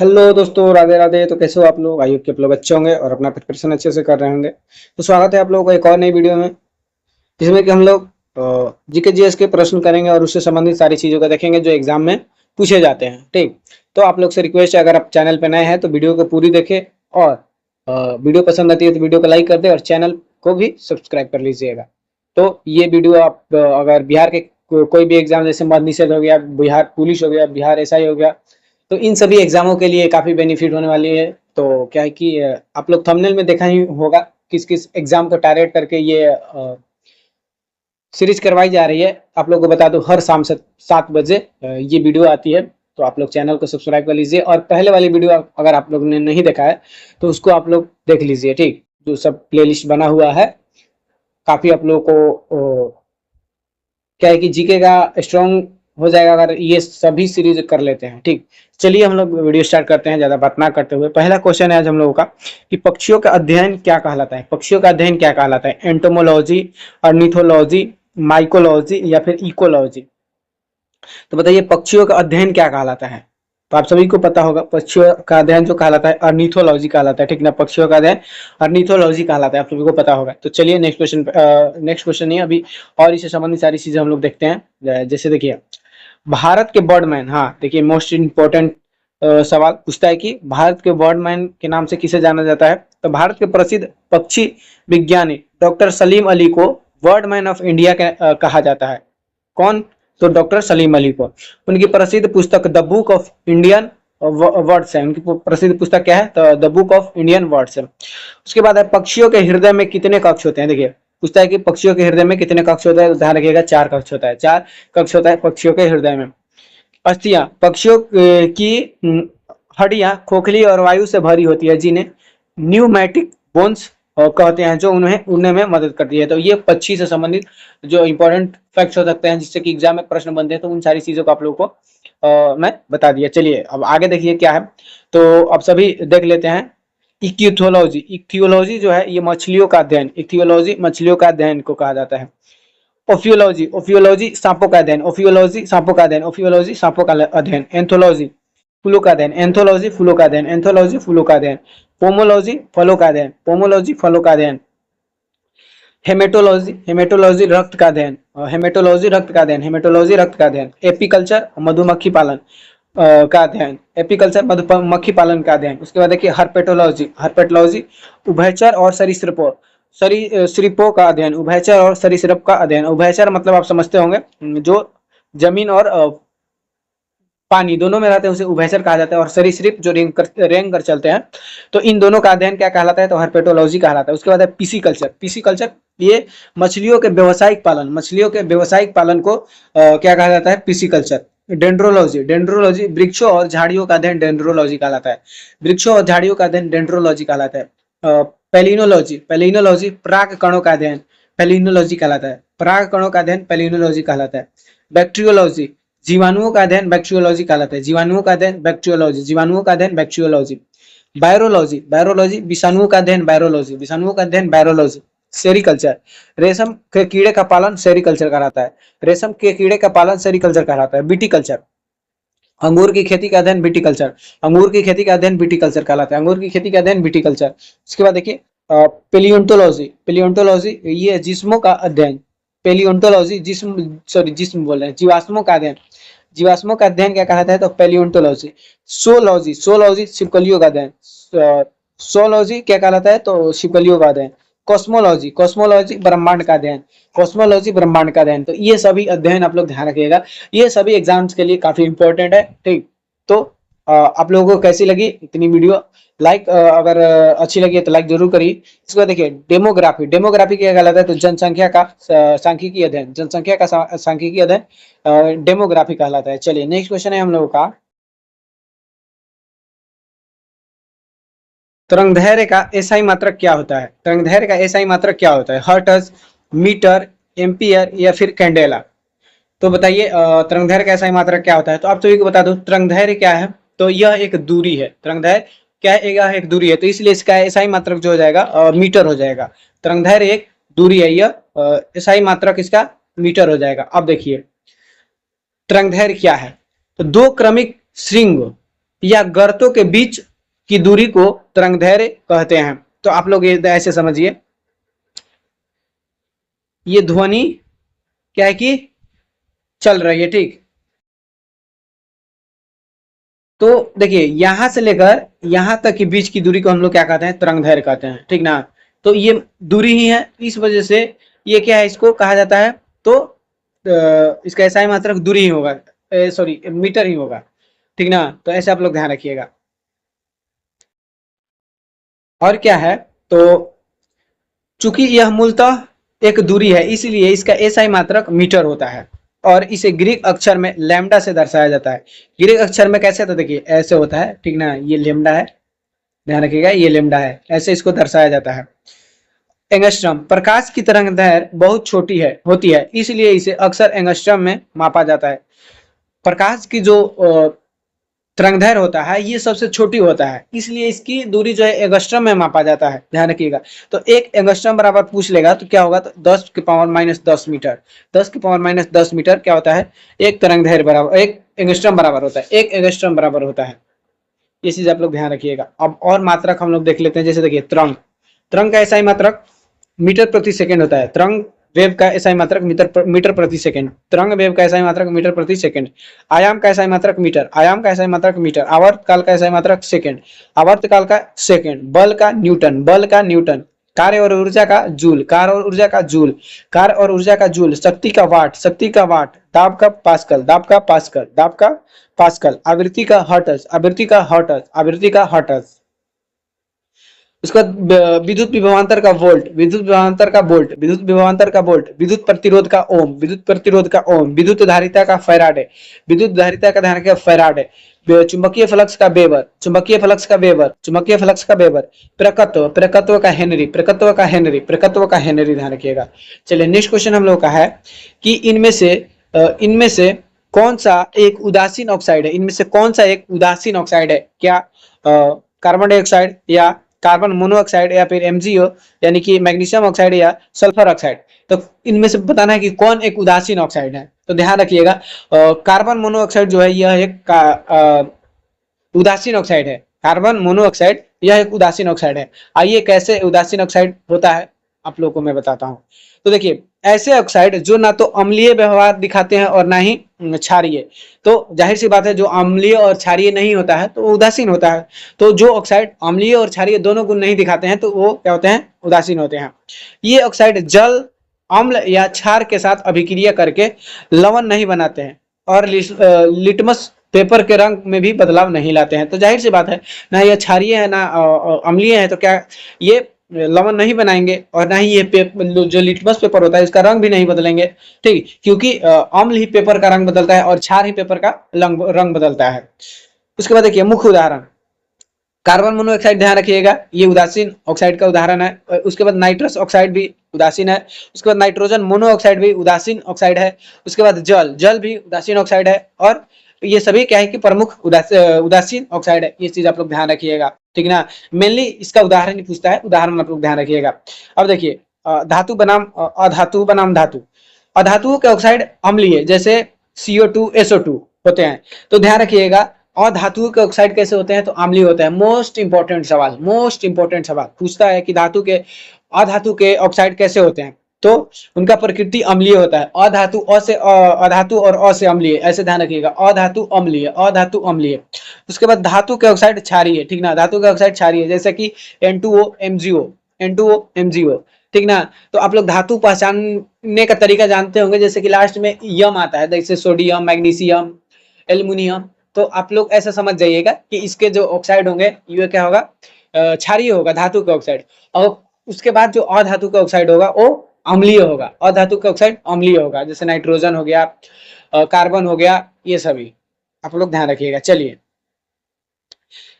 Hello दोस्तों, राधे राधे। तो कैसे हो आप लोग? आई होप कि आप लोग अच्छे होंगे और अपना प्रिपरेशन अच्छे से कर रहे होंगे। तो स्वागत है आप लोगों को एक और नई वीडियो में, जिसमें कि हम लोग जीके जीएस के प्रश्न करेंगे और उससे संबंधित सारी चीज़ों को देखेंगे जो एग्जाम में पूछे जाते हैं। ठीक, तो आप लोग से रिक्वेस्ट है, अगर आप चैनल पर नए हैं तो वीडियो को पूरी देखें और वीडियो पसंद आती है तो वीडियो को लाइक कर दे और चैनल को भी सब्सक्राइब कर लीजिएगा। तो ये वीडियो आप अगर बिहार के कोई भी एग्जाम, जैसे मद्य निषेध हो गया, बिहार पुलिस हो गया, बिहार एसआई हो गया, तो इन सभी एग्जामों के लिए काफ़ी बेनिफिट होने वाली है। तो क्या है कि आप लोग थंबनेल में देखा ही होगा किस किस एग्जाम को टारगेट करके ये सीरीज करवाई जा रही है। आप लोग को बता दूं, हर शाम 7 बजे ये वीडियो आती है। तो आप लोग चैनल को सब्सक्राइब कर लीजिए और पहले वाली वीडियो अगर आप लोग ने नहीं देखा है तो उसको आप लोग देख लीजिए। ठीक, जो सब प्लेलिस्ट बना हुआ है, काफ़ी आप लोगों को क्या है कि जीके का स्ट्रॉन्ग हो जाएगा अगर ये सभी सीरीज कर लेते हैं। ठीक, चलिए हम लोग वीडियो स्टार्ट करते हैं ज़्यादा बात ना करते हुए। पहला क्वेश्चन है आज हम लोगों का कि पक्षियों का अध्ययन क्या कहलाता है? पक्षियों का अध्ययन क्या कहलाता है? एंटोमोलॉजी, अर्निथोलॉजी, माइकोलॉजी या फिर इकोलॉजी? तो बताइए, पक्षियों का अध्ययन क्या कहलाता है? तो आप सभी को पता होगा, पक्षियों का अध्ययन जो कहलाता है अर्निथोलॉजी कहलाता है। ठीक ना, पक्षियों का अध्ययन अर्निथोलॉजी कहलाता है, आप सभी को पता होगा। तो चलिए नेक्स्ट क्वेश्चन, नेक्स्ट क्वेश्चन नहीं अभी, और इससे संबंधित सारी चीजें हम लोग देखते हैं। जैसे देखिए, भारत के बर्डमैन, हाँ देखिए, मोस्ट इम्पोर्टेंट सवाल पूछता है कि भारत के बर्डमैन के नाम से किसे जाना जाता है? तो भारत के प्रसिद्ध पक्षी विज्ञानी डॉक्टर सलीम अली को बर्डमैन ऑफ इंडिया कहा जाता है। कौन? तो डॉक्टर सलीम अली को। उनकी प्रसिद्ध पुस्तक the book of Indian words है। उनकी प्रसिद्ध पुस्तक क्या है? तो the book of Indian words है। उसके बाद है, पक्षियों के हृदय में कितने कक्ष होते हैं? देखिए, पूछता है कि पक्षियों के हृदय में कितने कक्ष होता है? तो ध्यान रखिएगा, 4 कक्ष होता है। 4 कक्ष होता है पक्षियों के हृदय में। अस्थियां, पक्षियों की हड्डियां खोखली और वायु से भरी होती है, जिन्हें न्यूमैटिक बोन्स कहते हैं, जो उन्हें उड़ने में मदद करती है। तो ये पक्षी से संबंधित जो इंपॉर्टेंट फैक्ट्स हो सकते हैं जिससे कि एग्जाम में प्रश्न बनते हैं, तो उन सारी चीजों को आप लोगों को मैं बता दिया। चलिए अब आगे देखिए क्या है। तो अब सभी देख लेते हैं। इक्थियोलॉजी, इक्थियोलॉजी जो है ये मछलियों का अध्ययन, इक्थियोलॉजी मछलियों का अध्ययन को कहा जाता है। ओफियोलॉजी, ओफियोलॉजी सांपों का अध्ययन, ओफियोलॉजी सांपों का अध्ययन, ओफियोलॉजी सांपों का अध्ययन। एंथोलॉजी, फूलों का अध्ययन, एंथोलॉजी फूलों का अध्ययन, एंथोलॉजी फूलों का अध्ययन। पोमोलॉजी फलों का अध्ययन, पोमोलॉजी फलों का अध्ययन। हेमेटोलॉजी, हेमेटोलॉजी रक्त का अध्ययन, हेमेटोलॉजी रक्त का अध्ययन, हेमेटोलॉजी रक्त का अध्ययन। एपीकल्चर मधुमक्खी पालन का अध्ययन, एपीकल्चर मधुमक्खी पालन का अध्ययन। उसके बाद देखिए हर्पेटोलॉजी, हर्पेटोलॉजी उभयचर और सरीसृपों, सरीसृपों का अध्ययन, उभयचर और सरीसृप का अध्ययन। उभयचर मतलब आप समझते होंगे, जो जमीन और पानी दोनों में रहते हैं उसे उभयचर कहा जाता है। और सरीसृप जो रेंग कर चलते हैं, तो इन दोनों का अध्ययन क्या कहलाता है? तो हर्पेटोलॉजी कहलाता है। उसके बाद है पिसिकल्चर, पिसिकल्चर ये मछलियों के व्यवसायिक पालन, मछलियों के व्यवसायिक पालन को क्या कहा जाता है? पिसिकल्चर। डेंड्रोलॉजी, डेंड्रोलॉजी वृक्षों और झाड़ियों का अध्ययन डेंड्रोलॉजी कहलाता है। वृक्षों और झाड़ियों का अध्ययन डेंड्रोलॉजी कहलाता है। पेलिनोलॉजी, पेलिनोलॉजी पराग कणों का अध्ययन पेलिनोलॉजी कहलाता है। पराग कणों का अध्ययन पेलिनोलॉजी कहलाता है। बैक्टीरियोलॉजी, जीवाणुओं का अध्ययन बैक्टीरियोलॉजी कहलाता है। जीवाणुओं का अध्ययन बैक्टीरियोलॉजी, जीवाणुओं का अध्ययन बैक्टीरियोलॉजी। वायरोलॉजी, वायरोलॉजी विषाणुओं का अध्ययन वायरोलॉजी, विषाणुओं का अध्ययन वायरोलॉजी। सेरिकल्चर, रेशम के कीड़े का पालन सेरिकल्चर कहलाता है। रेशम के कीड़े का पालन सेरिकल्चर कहलाता है। विटिकल्चर, अंगूर की खेती का अध्ययन विटिकल्चर, अंगूर की खेती का अध्ययन विटिकल्चर कहलाता है। अंगूर की खेती का अध्ययन विटिकल्चर। उसके बाद देखिए पेलियोंटोलॉजी, पेलियोंटोलॉजी ये जिस्मों का अध्ययन, पेलियोंटोलॉजी जिस्म, सॉरी जिस्म बोल रहे हैं, जीवाश्मों का अध्ययन, जीवाश्मों का अध्ययन क्या कहलाता है? तो पेलियोंटोलॉजी। सोलॉजी, सोलॉजी छिपकलियों का अध्ययन, सोलॉजी क्या कहलाता है? तो छिपकलियों का अध्ययन। कॉस्मोलॉजी, कॉस्मोलॉजी ब्रह्मांड का अध्ययन, कॉस्मोलॉजी ब्रह्मांड का अध्ययन। तो ये सभी अध्ययन आप लोग ध्यान रखिएगा, ये सभी एग्जाम्स के लिए काफी इंपॉर्टेंट है। ठीक, तो आप लोगों को कैसी लगी इतनी वीडियो? लाइक अगर अच्छी लगी है तो लाइक जरूर करिए। इसके बाद देखिए डेमोग्राफी, डेमोग्राफी क्या कहलाता है? तो जनसंख्या का सांख्यिकी अध्ययन, जनसंख्या का सांख्यिकी अध्ययन डेमोग्राफी कहलाता है। चलिए नेक्स्ट क्वेश्चन है हम लोगों का, तरंगदैर्घ्य का एसआई मात्रक क्या होता है? तरंगदैर्घ्य का एसआई मात्रक क्या होता है? हर्ट्ज, मीटर, एम्पियर या फिर कैंडेला? तो बताइए तरंगदैर्घ्य का एसआई मात्रक क्या होता है? तो आप सभी को बता दो तरंगदैर्घ्य क्या है। तो यह एक दूरी है, तरंगदैर्घ्य क्या है? यह एक दूरी है, तो इसलिए इसका एसआई मात्रक जो हो जाएगा मीटर हो जाएगा। तरंगदैर्घ्य एक दूरी है, यह एसआई मात्रक इसका मीटर हो जाएगा। अब देखिए तरंगदैर्घ्य क्या है? तो दो क्रमिक श्रृंग या गर्तों के बीच की दूरी को तरंगदैर्घ्य कहते हैं। तो आप लोग ये ऐसे समझिए, ये ध्वनि क्या है कि चल रही है, ठीक। तो देखिए यहां से लेकर यहां तक की बीच की दूरी को हम लोग क्या कहते हैं, तरंगदैर्घ्य कहते हैं, ठीक ना। तो ये दूरी ही है, इस वजह से ये क्या है, इसको कहा जाता है। तो इसका ऐसा ही मात्रक दूरी ही होगा, सॉरी मीटर ही होगा, ठीक ना। तो ऐसे आप लोग ध्यान रखिएगा। और क्या है, तो चूंकि यह मूलतः एक दूरी है, इसलिए इसका एसआई मात्रक मीटर होता है और इसे ग्रीक अक्षर में लैम्डा से दर्शाया जाता है। ग्रीक अक्षर में कैसे होता है, देखिए ऐसे होता है, ठीक ना। ये लैम्डा है, ध्यान रखिएगा, ये लैम्डा है, ऐसे इसको दर्शाया जाता है। एंगस्ट्रम, प्रकाश की तरंगदैर्घ्य बहुत छोटी है होती है, इसलिए इसे अक्सर एंगस्ट्रम में मापा जाता है। प्रकाश की जो तरंगदैर्घ्य होता है ये सबसे छोटी होता है, इसलिए इसकी दूरी जो है एंगस्ट्रम में मापा जाता है, ध्यान रखिएगा। तो एक एंगस्ट्रम बराबर पूछ लेगा तो क्या होगा, तो 10⁻⁻10 मीटर। 10⁻⁻10 मीटर क्या होता है, एक तरंगदैर्घ्य बराबर, एक एंगस्ट्रम बराबर होता है, एक एंगस्ट्रम बराबर होता है। ये चीज आप लोग ध्यान रखिएगा। अब और मात्रक हम लोग देख लेते हैं, जैसे देखिए तरंग, तरंग का ऐसा ही मात्रक मीटर प्रति सेकंड होता है। तरंग वेव का ऐसा ही मात्रक मीटर प्रति सेकंड। तरंग वेव का ऐसा ही मात्रक मीटर प्रति सेकंड। आयाम का ऐसा ही मात्रक मीटर। आयाम का ऐसा ही मात्रक मीटर। आवर्त काल का ऐसा ही मात्रक सेकंड। आवर्त काल का सेकंड। बल का न्यूटन। बल का न्यूटन। कार्य और ऊर्जा का जूल। कार्य और ऊर्जा का जूल। कार्य और ऊर्जा का जूल। शक्ति का वाट। शक्ति का वाट। दाब का पास्कल। दाब का पास्कल। दाब का पास्कल। आवृत्ति का हर्ट्ज। आवृत्ति का हर्ट्ज। आवृत्ति का हर्ट्ज। उसके बाद विद्युत विभवांतर का वोल्ट। विद्युत विभवांतर का वोल्ट। विद्युत विभवांतर का वोल्ट। विद्युत प्रतिरोध का ओम। विद्युत प्रतिरोध का ओम। विद्युत धारिता का फैराडे। विद्युत धारिता का ध्यान रखिए, फैराडे। चुंबकीय फ्लक्स का वेबर। चुंबकीय फ्लक्स का वेबर। चुंबकीय फ्लक्स का वेबर। प्रकत्व। प्रकत्व का हेनरी। प्रकत्व का हेनरी। प्रकत्व का हेनरी, ध्यान रखिएगा। चलिए नेक्स्ट क्वेश्चन हम लोग का है कि इनमें से कौन सा एक उदासीन ऑक्साइड है। इनमें से कौन सा एक उदासीन ऑक्साइड है, क्या कार्बन डाइऑक्साइड या कार्बन मोनोऑक्साइड या फिर एमजीओ यानी कि मैग्नीशियम ऑक्साइड या सल्फर ऑक्साइड। तो इनमें से बताना है कि कौन एक उदासीन ऑक्साइड है। तो ध्यान रखिएगा, कार्बन मोनोऑक्साइड जो है यह एक उदासीन ऑक्साइड है। कार्बन मोनोऑक्साइड यह एक उदासीन ऑक्साइड है। आइए कैसे उदासीन ऑक्साइड होता है आप लोगों को मैं बताता हूँ। तो देखिए ऐसे ऑक्साइड जो ना तो अम्लीय व्यवहार दिखाते हैं और ना ही क्षारीय। तो जाहिर सी बात है, जो अम्लीय और क्षारीय नहीं होता है तो वो उदासीन होता है। तो जो ऑक्साइड अम्लीय और क्षारीय दोनों गुण नहीं दिखाते हैं तो वो क्या होते हैं, उदासीन होते हैं। ये ऑक्साइड जल, अम्ल या क्षार के साथ अभिक्रिया करके लवण नहीं बनाते हैं और लिटमस पेपर के रंग में भी बदलाव नहीं लाते हैं। तो जाहिर सी बात है, ना ये क्षारीय है ना अम्लीय है, तो क्या ये लवण नहीं बनाएंगे और ना ही ये जो लिटमस पेपर होता है इसका रंग भी नहीं बदलेंगे, ठीक। क्योंकि अम्ल ही पेपर का रंग बदलता है और क्षार ही पेपर का रंग बदलता है। उसके बाद देखिए मुख्य उदाहरण, कार्बन मोनोऑक्साइड, ध्यान रखिएगा ये उदासीन ऑक्साइड का उदाहरण है। उसके बाद नाइट्रस ऑक्साइड भी उदासीन है। उसके बाद नाइट्रोजन मोनोऑक्साइड भी उदासीन ऑक्साइड है। उसके बाद जल भी उदासीन ऑक्साइड है। और ये सभी क्या है कि प्रमुख उदासीन ऑक्साइड है। ये चीज आप लोग ध्यान रखिएगा, ठीक ना। मेनली इसका उदाहरण ही पूछता है, उदाहरण आप लोग ध्यान रखिएगा। अब देखिए धातु बनाम अधातु बनाम धातु। अधातुओं के ऑक्साइड अम्लीय जैसे CO2 SO2 होते हैं। तो ध्यान रखिएगा अधातुओं के ऑक्साइड कैसे होते हैं, तो अम्लीय होते हैं। मोस्ट इंपॉर्टेंट सवाल पूछता है कि अधातु के ऑक्साइड कैसे होते हैं, तो उनका प्रकृति अम्लीय होता है। अधातु और अ से अम्लीय, ऐसे ध्यान रखिएगा, अधातु अम्लीय। उसके बाद धातु के ऑक्साइड क्षारीय, ठीक ना। धातु के ऑक्साइड क्षारीय जैसे कि N2O MgO, ठीक ना। तो आप लोग धातु पहचानने का तरीका जानते होंगे, जैसे कि लास्ट में यम आता है, जैसे सोडियम, मैग्नीशियम, एल्युमिनियम। तो आप लोग ऐसा समझ जाइएगा कि इसके जो ऑक्साइड होंगे ये क्या होगा, क्षारीय होगा, धातु का ऑक्साइड। और उसके बाद जो अधातु का ऑक्साइड होगा वो अम्लीय होगा। अधातु का ऑक्साइड अम्लीय होगा, जैसे नाइट्रोजन हो गया, कार्बन हो गया, ये सभी आप लोग ध्यान रखिएगा। चलिए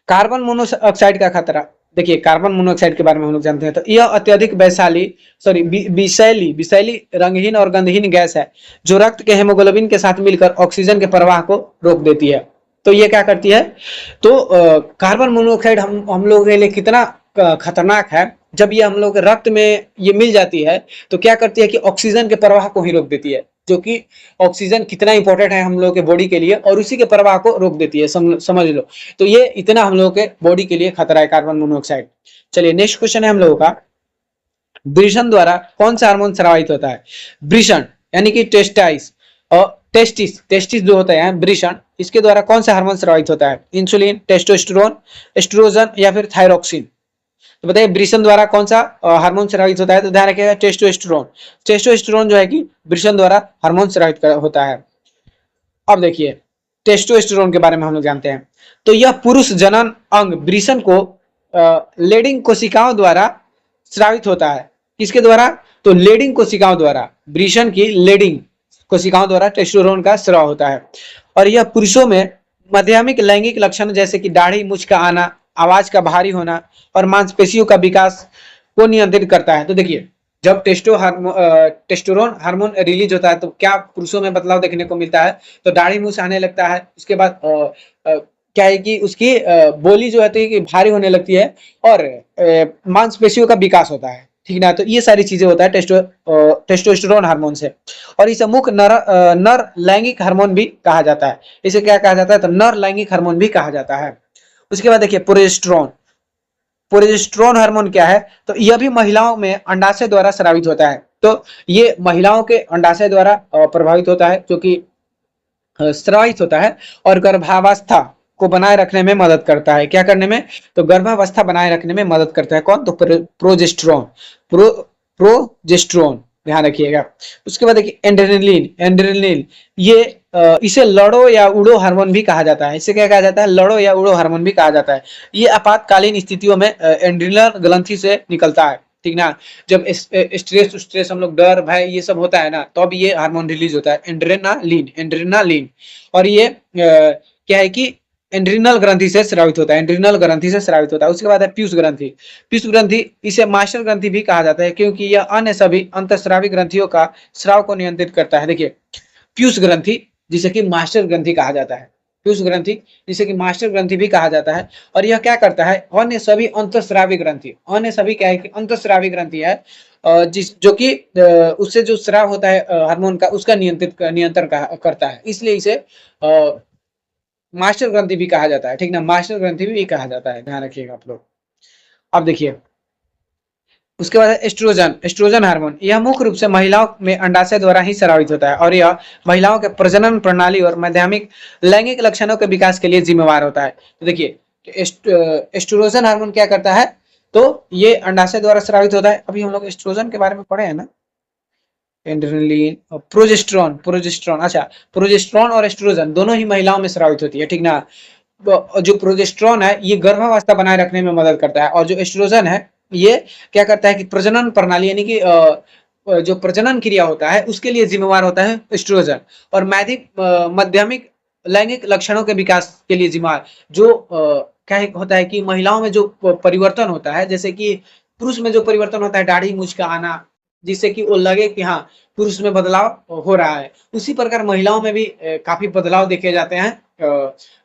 कार्बन मोनोऑक्साइड का खतरा, देखिए कार्बन मोनोऑक्साइड के बारे में हम लोग जानते हैं। तो यह अत्यधिक विषैली रंगहीन और गंधहीन गैस है जो रक्त के हेमोग्लोबिन के साथ मिलकर ऑक्सीजन के प्रवाह को रोक देती है। तो ये क्या करती है, तो कार्बन मोनोऑक्साइड हम लोगों के लिए कितना खतरनाक है। जब ये हम लोग रक्त में ये मिल जाती है तो क्या करती है कि ऑक्सीजन के प्रवाह को ही रोक देती है। जो कि ऑक्सीजन कितना इंपॉर्टेंट है हम लोग के बॉडी के लिए, और उसी के प्रवाह को रोक देती है, समझ लो। तो ये इतना हम लोग के बॉडी के लिए खतरा है कार्बन मोनोऑक्साइड। चलिए नेक्स्ट क्वेश्चन है हम लोगों का, वृषण द्वारा कौन सा हार्मोन स्रावित होता है? वृषण यानी कि टेस्टाइस और टेस्टिस जो होता है वृषण, इसके द्वारा कौन सा हार्मोन स्रावित होता है? इंसुलिन, टेस्टोस्टेरोन, एस्ट्रोजन या फिर थायरोक्सिन? तो बताइए वृषण द्वारा कौन सा हार्मोन स्रावित होता है? तो ध्यान रखिएगा टेस्टोस्टेरोन। टेस्टोस्टेरोन जो है कि वृषण द्वारा हार्मोन स्रावित होता है। अब देखिए टेस्टोस्टेरोन के बारे में हम लोग जानते हैं। तो यह पुरुष जनन अंग वृषण को लेडिंग कोशिकाओं द्वारा स्रावित होता है। किसके द्वारा? तो लेडिंग कोशिकाओं द्वारा, वृषण की लेडिंग कोशिकाओं द्वारा टेस्टोस्टेरोन का स्राव होता है। और यह पुरुषों में माध्यमिक लैंगिक लक्षण जैसे कि दाढ़ी मूंछ का आना, आवाज का भारी होना और मांसपेशियों का विकास को नियंत्रित करता है। तो देखिए जब टेस्टोस्टेरोन हार्मोन रिलीज होता है तो क्या पुरुषों में बदलाव देखने को मिलता है? तो दाढ़ी मूंछ आने लगता है, उसके बाद क्या है कि उसकी बोली जो है कि भारी होने लगती है, और मांसपेशियों का विकास होता है, ठीक ना। तो ये सारी चीजें होता है टेस्टोस्टेरोन हार्मोन से। और इसे मुख्य नर लैंगिक हार्मोन भी कहा जाता है। इसे क्या कहा जाता है? तो नर लैंगिक हार्मोन भी कहा जाता है। उसके बाद देखिए प्रोजेस्टेरोन। प्रोजेस्टेरोन हार्मोन क्या है? तो यह भी महिलाओं में अंडाशय द्वारा स्रावित होता है। तो ये महिलाओं के अंडाशय द्वारा प्रभावित होता है, जो कि स्रावित होता है, और गर्भावस्था को बनाए रखने में मदद करता है। क्या करने में? तो गर्भावस्था बनाए रखने में मदद करता है। कौन? तो प्रोजेस्टेरोन। प्रोजेस्टेरोन ध्यान रखिएगा। उसके बाद देखिए एड्रेनलिन। एड्रेनलिन ये इसे लड़ो या उड़ो हार्मोन भी कहा जाता है। इसे क्या कहा जाता है? लड़ो या उड़ो हार्मोन भी कहा जाता है। ये आपातकालीन स्थितियों में एड्रिनल ग्रंथि से निकलता है, ठीक ना। जब स्ट्रेस हम लोग डर भय ये सब होता है ना, तो अब ये हार्मोन रिलीज होता है एड्रेनालिन। और ये क्या है कि एड्रिनल ग्रंथि से स्रावित होता है, एड्रिनल ग्रंथि से स्रावित होता है। उसके बाद है पीयूष ग्रंथि। पीयूष ग्रंथि इसे मास्टर ग्रंथि भी कहा जाता है, क्योंकि यह अन्य सभी अंतःस्रावी ग्रंथियों का स्राव को नियंत्रित करता है। देखिए पीयूष ग्रंथि जिसे कि मास्टर ग्रंथि कहा जाता है, पीयूष ग्रंथि जिसे कि मास्टर ग्रंथि भी कहा जाता है। और यह क्या करता है? अन्य सभी अंतःस्रावी ग्रंथि, अन्य सभी क्या है कि अंतःस्रावी ग्रंथि है, जिस जो कि उससे जो स्राव होता है हार्मोन का, उसका नियंत्रण करता है, इसलिए इसे मास्टर ग्रंथि भी कहा जाता है, ठीक ना। मास्टर ग्रंथि भी कहा जाता है, ध्यान रखिएगा आप लोग। अब देखिए उसके बाद एस्ट्रोजन। एस्ट्रोजन हार्मोन यह मुख्य रूप से महिलाओं में अंडाशय द्वारा ही स्रावित होता है, और यह महिलाओं के प्रजनन प्रणाली और माध्यमिक लैंगिक लक्षणों के विकास के लिए जिम्मेवार होता है। तो देखिए एस्ट्रोजन हार्मोन क्या करता है? तो ये अंडाशय द्वारा स्रावित होता है। अभी हम लोग एस्ट्रोजन के बारे में पढ़े हैं ना, एड्रेनलिन और प्रोजेस्टेरोन। अच्छा, प्रोजेस्टेरोन और एस्ट्रोजन दोनों ही महिलाओं में स्रावित होती है, ठीक ना। जो प्रोजेस्टेरोन है ये गर्भावस्था बनाए रखने में मदद करता है, और जो एस्ट्रोजन है ये क्या करता है कि प्रजनन प्रणाली यानी कि जो प्रजनन क्रिया होता है उसके लिए जिम्मेवार होता है एस्ट्रोजन। और माध्यमिक लैंगिक लक्षणों के विकास के लिए जिम्मेवार जो क्या होता है कि महिलाओं में जो परिवर्तन होता है, जैसे कि पुरुष में जो परिवर्तन होता है दाढ़ी मूंछ का आना, जिससे कि वो लगे कि हाँ पुरुष में बदलाव हो रहा है, उसी प्रकार महिलाओं में भी काफी बदलाव देखे जाते हैं।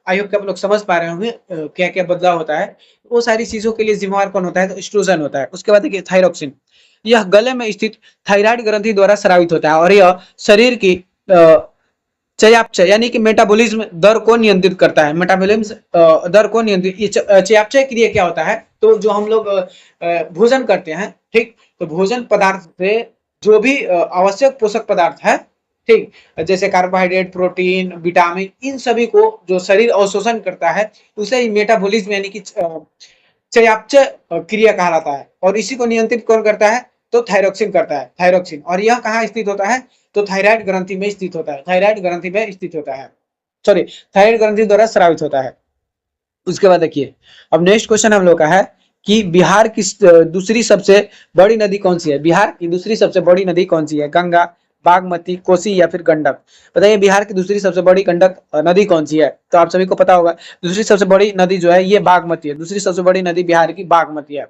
आई होप कि आप लोग समझ पा रहे होंगे क्या क्या बदलाव होता है। वो सारी चीजों के लिए जिम्मेवार कौन होता है? तो एस्ट्रोजन होता है। उसके बाद देखिए थायरोक्सिन। यह गले में स्थित थायराइड ग्रंथि द्वारा स्रावित होता है, और यह शरीर की चयापचय यानी कि मेटाबॉलिज्म दर को नियंत्रित करता है। मेटाबॉलिज्म दर को नियंत्रित, चयापचय क्रिया क्या होता है? तो जो हम लोग भोजन करते हैं, ठीक, तो भोजन पदार्थ से जो भी आवश्यक पोषक पदार्थ है, ठीक, जैसे कार्बोहाइड्रेट, प्रोटीन, विटामिन, इन सभी को जो शरीर अवशोषण करता है उसे ही मेटाबॉलिज्म यानी कि चयापचय क्रिया कहलाता है। और इसी को नियंत्रित कौन करता है? तो थायरोक्सिन करता है, थायरोक्सिन। और यह कहाँ स्थित होता है? तो थायराइड ग्रंथि में स्थित होता है, थायराइड ग्रंथि में स्थित होता है, सॉरी थायराइड ग्रंथि द्वारा स्रावित होता है। उसके बाद देखिए अब नेक्स्ट क्वेश्चन हम लोग का है कि बिहार की दूसरी सबसे बड़ी नदी कौन सी है? बिहार की दूसरी सबसे बड़ी नदी कौन सी है? गंगा, बागमती, कोसी या फिर गंडक? बताइए बिहार की दूसरी सबसे बड़ी गंडक नदी कौन सी है? तो आप सभी को पता होगा दूसरी सबसे बड़ी नदी जो है ये बागमती है। दूसरी सबसे बड़ी नदी बिहार की बागमती है।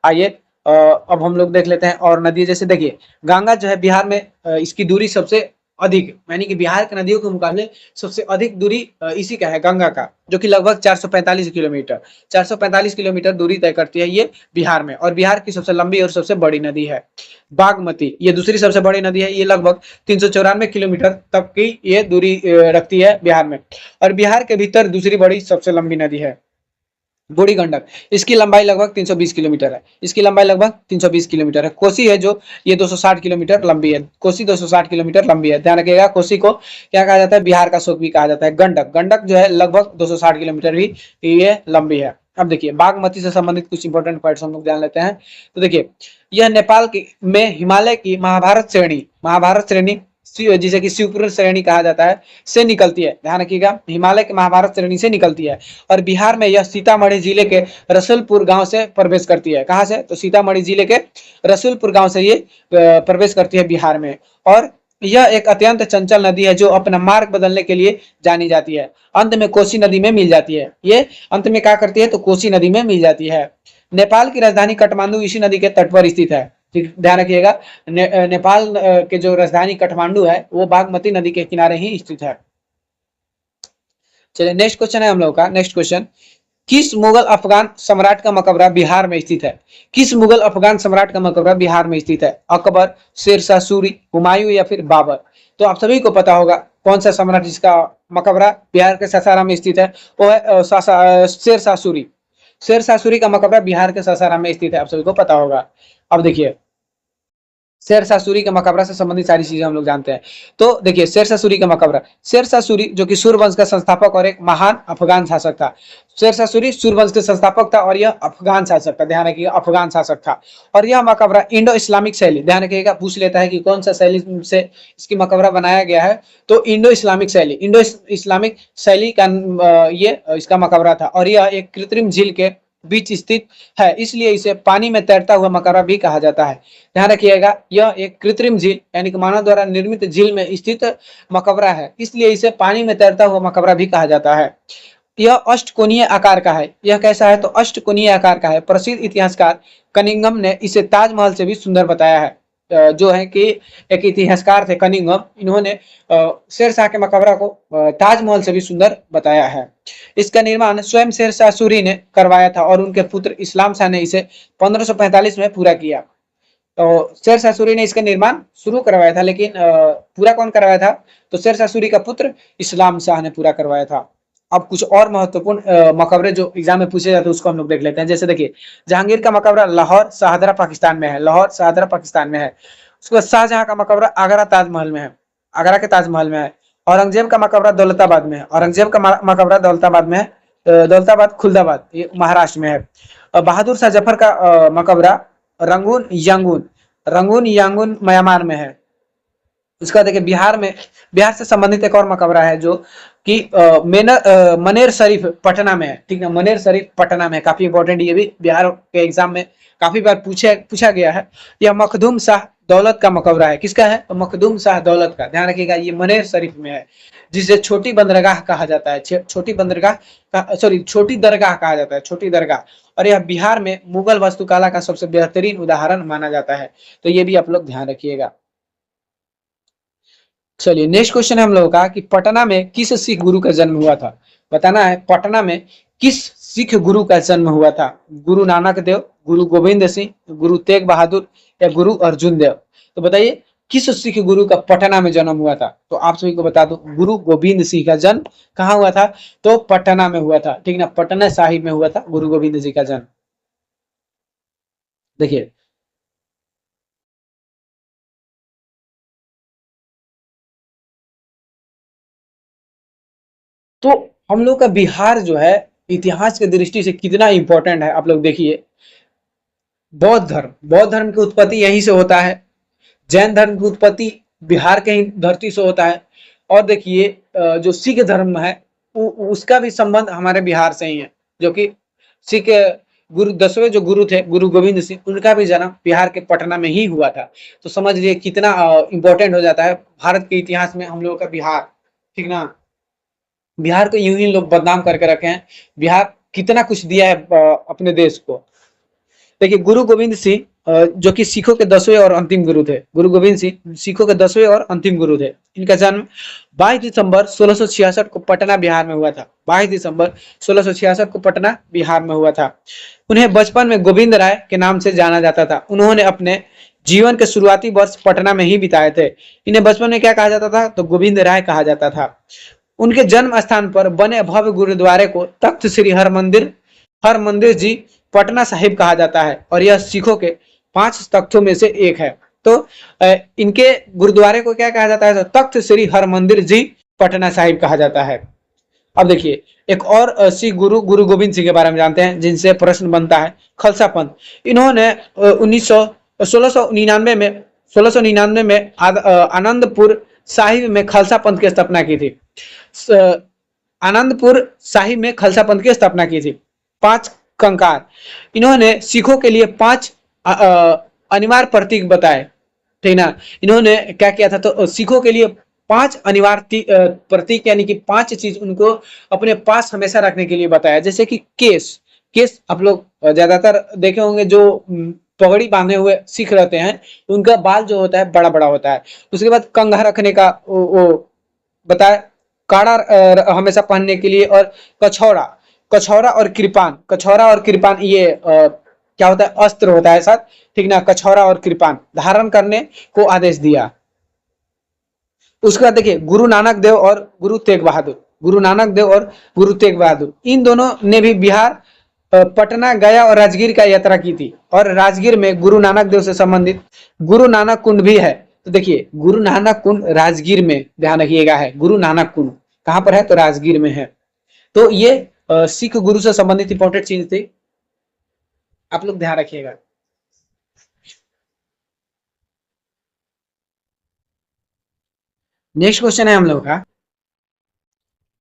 आइए अब हम लोग देख लेते हैं और नदी, जैसे देखिए गंगा जो है बिहार में इसकी दूरी सबसे अधिक, यानी कि बिहार के नदियों के मुकाबले सबसे अधिक दूरी इसी का है, गंगा का, जो कि लगभग 445 किलोमीटर 445 किलोमीटर दूरी तय करती है ये बिहार में, और बिहार की सबसे लंबी और सबसे बड़ी नदी है बागमती। ये दूसरी सबसे बड़ी नदी है, ये लगभग 394 किलोमीटर तक की ये दूरी रखती है बिहार में, और बिहार के भीतर दूसरी बड़ी सबसे लंबी नदी है बूढ़ी गंडक। इसकी लंबाई लगभग 320 किलोमीटर है, इसकी लंबाई लगभग 320 किलोमीटर है। कोसी है जो ये 260 किलोमीटर लंबी है, कोसी 260 किलोमीटर लंबी है, ध्यान रखिएगा। कोसी को क्या कहा जाता है, बिहार का शोक भी कहा जाता है। गंडक, गंडक जो है लगभग 260 किलोमीटर भी ये लंबी है। अब देखिए बागमती से संबंधित कुछ इंपॉर्टेंट पॉइंट्स हम लोग जान लेते हैं। तो देखिए यह नेपाल की में हिमालय की महाभारत श्रेणी जिसे कि शिवपुर श्रेणी कहा जाता है से निकलती है, ध्यान रखिएगा, हिमालय के महाभारत श्रेणी से निकलती है, और बिहार में यह सीतामढ़ी जिले के रसुलपुर गांव से प्रवेश करती है। कहां से, तो सीतामढ़ी जिले के रसुलपुर गांव से ये प्रवेश करती है बिहार में, और यह एक अत्यंत चंचल नदी है जो अपना मार्ग बदलने के लिए जानी जाती है। अंत में कोसी नदी में मिल जाती है, ये अंत में क्या करती है, तो कोसी नदी में मिल जाती है। नेपाल की राजधानी काठमांडू इसी नदी के तट पर स्थित है, ध्यान रखिएगा। नेपाल के जो राजधानी काठमांडू है वो बागमती नदी के किनारे ही स्थित है। चलिए नेक्स्ट क्वेश्चन है हम लोग का, नेक्स्ट क्वेश्चन, किस मुगल अफगान सम्राट का मकबरा बिहार में स्थित है? किस मुगल अफगान सम्राट का मकबरा बिहार में स्थित है? अकबर, शेरशाह सूरी, हुमायूं या फिर बाबर? तो आप सभी को पता होगा कौन सा सम्राट जिसका मकबरा बिहार के सासाराम में स्थित है, वो है शेरशाह सूरी। शेरशाह सूरी का मकबरा बिहार के सासाराम में स्थित है, आप सभी को पता होगा। अब देखिए शेरशाह सूरी के मकबरा से संबंधित सारी चीजें हम लोग जानते हैं। तो देखिए शेरशाह सूरी का मकबरा, शेरशाह सूरी जो कि सूर्यवंश का संस्थापक और एक महान अफगान शासक था। शेरशाह सूरी सूर्यवंश के संस्थापक था और यह अफगान शासक था, ध्यान रखिएगा, अफगान शासक था। और यह मकबरा इंडो इस्लामिक शैली, ध्यान रखिएगा, पूछ लेता है कि कौन सा शैली से इसकी मकबरा बनाया गया है, तो इंडो इस्लामिक शैली, इंडो इस्लामिक शैली का ये इसका मकबरा था, और यह एक कृत्रिम झील के बीच स्थित है, इसलिए इसे पानी में तैरता हुआ मकबरा भी कहा जाता है। ध्यान रखिएगा यह एक कृत्रिम झील यानी कि मानव द्वारा निर्मित झील में स्थित मकबरा है, इसलिए इसे पानी में तैरता हुआ मकबरा भी कहा जाता है। यह अष्टकोणीय आकार का है, यह कैसा है, तो अष्टकोणीय आकार का है। प्रसिद्ध इतिहासकार कनिंघम ने इसे ताजमहल से भी सुंदर बताया है। जो है कि एक इतिहासकार थे कनिंघम, इन्होंने शेरशाह के मकबरा को ताजमहल से भी सुंदर बताया है। इसका निर्माण स्वयं शेरशाह सूरी ने करवाया था और उनके पुत्र इस्लाम शाह ने इसे 1545 में पूरा किया। तो शेरशाह सूरी ने इसका निर्माण शुरू करवाया था, लेकिन पूरा कौन करवाया था, तो शेरशाह सूरी का पुत्र इस्लाम शाह ने पूरा करवाया था। अब कुछ और महत्वपूर्ण मकबरे जो एग्जाम में पूछे जाते हैं उसको हम लोग देख लेते हैं। जैसे देखिए जहांगीर का मकबरा लाहौर शाहदरा पाकिस्तान में है, लाहौर शाहदरा पाकिस्तान में है। उसके बाद शाहजहां का मकबरा आगरा ताजमहल में है, आगरा के ताजमहल में है। औरंगजेब का मकबरा दौलताबाद में है, औरंगजेब का मकबरा दौलताबाद में है, दौलताबाद खुलदाबाद ये महाराष्ट्र में है। बहादुर शाह जफर का मकबरा Rangoon Yangon, Rangoon Yangon Myanmar में है। उसका देखिए बिहार से संबंधित एक और मकबरा है जो कि मनेर शरीफ पटना में है, ठीक है, मनेर शरीफ पटना में है। काफी इंपॉर्टेंट, ये भी बिहार के एग्जाम में काफी बार पूछा गया है। यह मखदूम शाह दौलत का मकबरा है, किसका है, तो मखदूम शाह दौलत का, ध्यान रखिएगा, ये मनेर शरीफ में है, जिसे छोटी बंदरगाह कहा जाता है, छोटी बंदरगाह सॉरी छोटी दरगाह कहा जाता है, छोटी दरगाह। और यह बिहार में मुगल वास्तुकला का सबसे बेहतरीन उदाहरण माना जाता है, तो ये भी आप लोग ध्यान रखिएगा। चलिए नेक्स्ट क्वेश्चन है हम लोगों का कि पटना में किस सिख गुरु का जन्म हुआ था? बताना है पटना में किस सिख गुरु का जन्म हुआ था? गुरु नानक देव, गुरु गोविंद सिंह, गुरु तेग बहादुर या गुरु अर्जुन देव? तो बताइए किस सिख गुरु का पटना में जन्म हुआ था? तो आप सभी को बता दो गुरु गोविंद सिंह का जन्म कहाँ हुआ था, तो पटना में हुआ था, ठीक ना, पटना साहिब में हुआ था गुरु गोविंद सिंह का जन्म। देखिए तो हम लोग का बिहार जो है इतिहास की दृष्टि से कितना इंपॉर्टेंट है आप लोग देखिए। बौद्ध धर्म की उत्पत्ति यहीं से होता है, जैन धर्म की उत्पत्ति बिहार के ही धरती से होता है, और देखिए जो सिख धर्म है उसका भी संबंध हमारे बिहार से ही है, जो कि सिख गुरु 10वें जो गुरु थे गुरु गोविंद सिंह, उनका भी जन्म बिहार के पटना में ही हुआ था। तो समझ लीजिए कितना इंपॉर्टेंट हो जाता है भारत के इतिहास में हम लोगों का बिहार, ठीक ना। बिहार को यूं ही लोग बदनाम करके रखे हैं, बिहार कितना कुछ दिया है अपने देश को। देखिए गुरु गोविंद सिंह जो कि सिखों के 10वें और अंतिम गुरु थे, गुरु गोविंद सिंह सिखों के 10वें और अंतिम गुरु थे। इनका जन्म 22 दिसंबर 1666 को पटना बिहार में हुआ था। 22 दिसंबर 1666 को पटना बिहार में हुआ था। उन्हें बचपन में गोविंद राय के नाम से जाना जाता था। उन्होंने अपने जीवन के शुरुआती वर्ष पटना में ही बिताए थे। इन्हें बचपन में क्या कहा जाता था? तो गोविंद राय कहा जाता था। उनके जन्म स्थान पर बने भव्य गुरुद्वारे को तख्त श्री हरमंदिर जी पटना साहिब कहा जाता है और यह सिखों के 5 तख्तों में से एक है। तो इनके गुरुद्वारे को क्या कहा जाता है? तो तख्त श्री हरमंदिर जी पटना साहिब कहा जाता है। अब देखिए एक और सिख गुरु गुरु गोविंद सिंह के बारे में जानते हैं, जिनसे प्रश्न बनता है। खालसा पंथ, इन्होंने 1699 में आनंदपुर साहिब में खालसा पंथ की स्थापना की थी। आनंदपुर साहिब में खालसा पंथ की स्थापना की थी। 5 कंकार, इन्होंने सिखों के लिए 5 अनिवार्य प्रतीक बताए, ठीक ना। इन्होंने क्या किया था? तो सिखों के लिए 5 अनिवार्य प्रतीक यानी कि 5 चीज उनको अपने पास हमेशा रखने के लिए बताया। जैसे कि केस आप लोग ज्यादातर देखे होंगे, जो पगड़ी बांधे हुए सिख रहते हैं, उनका बाल जो होता है बड़ा बड़ा होता है। उसके बाद कंघा रखने का वो बताया, काड़ा हमेशा पहनने के लिए, और कछौरा और कृपान ये क्या होता है? अस्त्र होता है साथ, ठीक ना। कछौरा और कृपान धारण करने को आदेश दिया। उसके बाद देखिए गुरु नानक देव और गुरु तेग बहादुर, इन दोनों ने भी बिहार, पटना, गया और राजगीर का यात्रा की थी। और राजगीर में गुरु नानक देव से संबंधित गुरु नानक कुंड भी है। तो देखिए गुरु नानक कुंड राजगीर में, ध्यान रखिएगा, है गुरु नानक कुंड कहां पर है? तो राजगीर में है। तो ये सिख गुरु से संबंधित इंपॉर्टेंट चीज थी, आप लोग ध्यान रखिएगा। नेक्स्ट क्वेश्चन है हम लोग का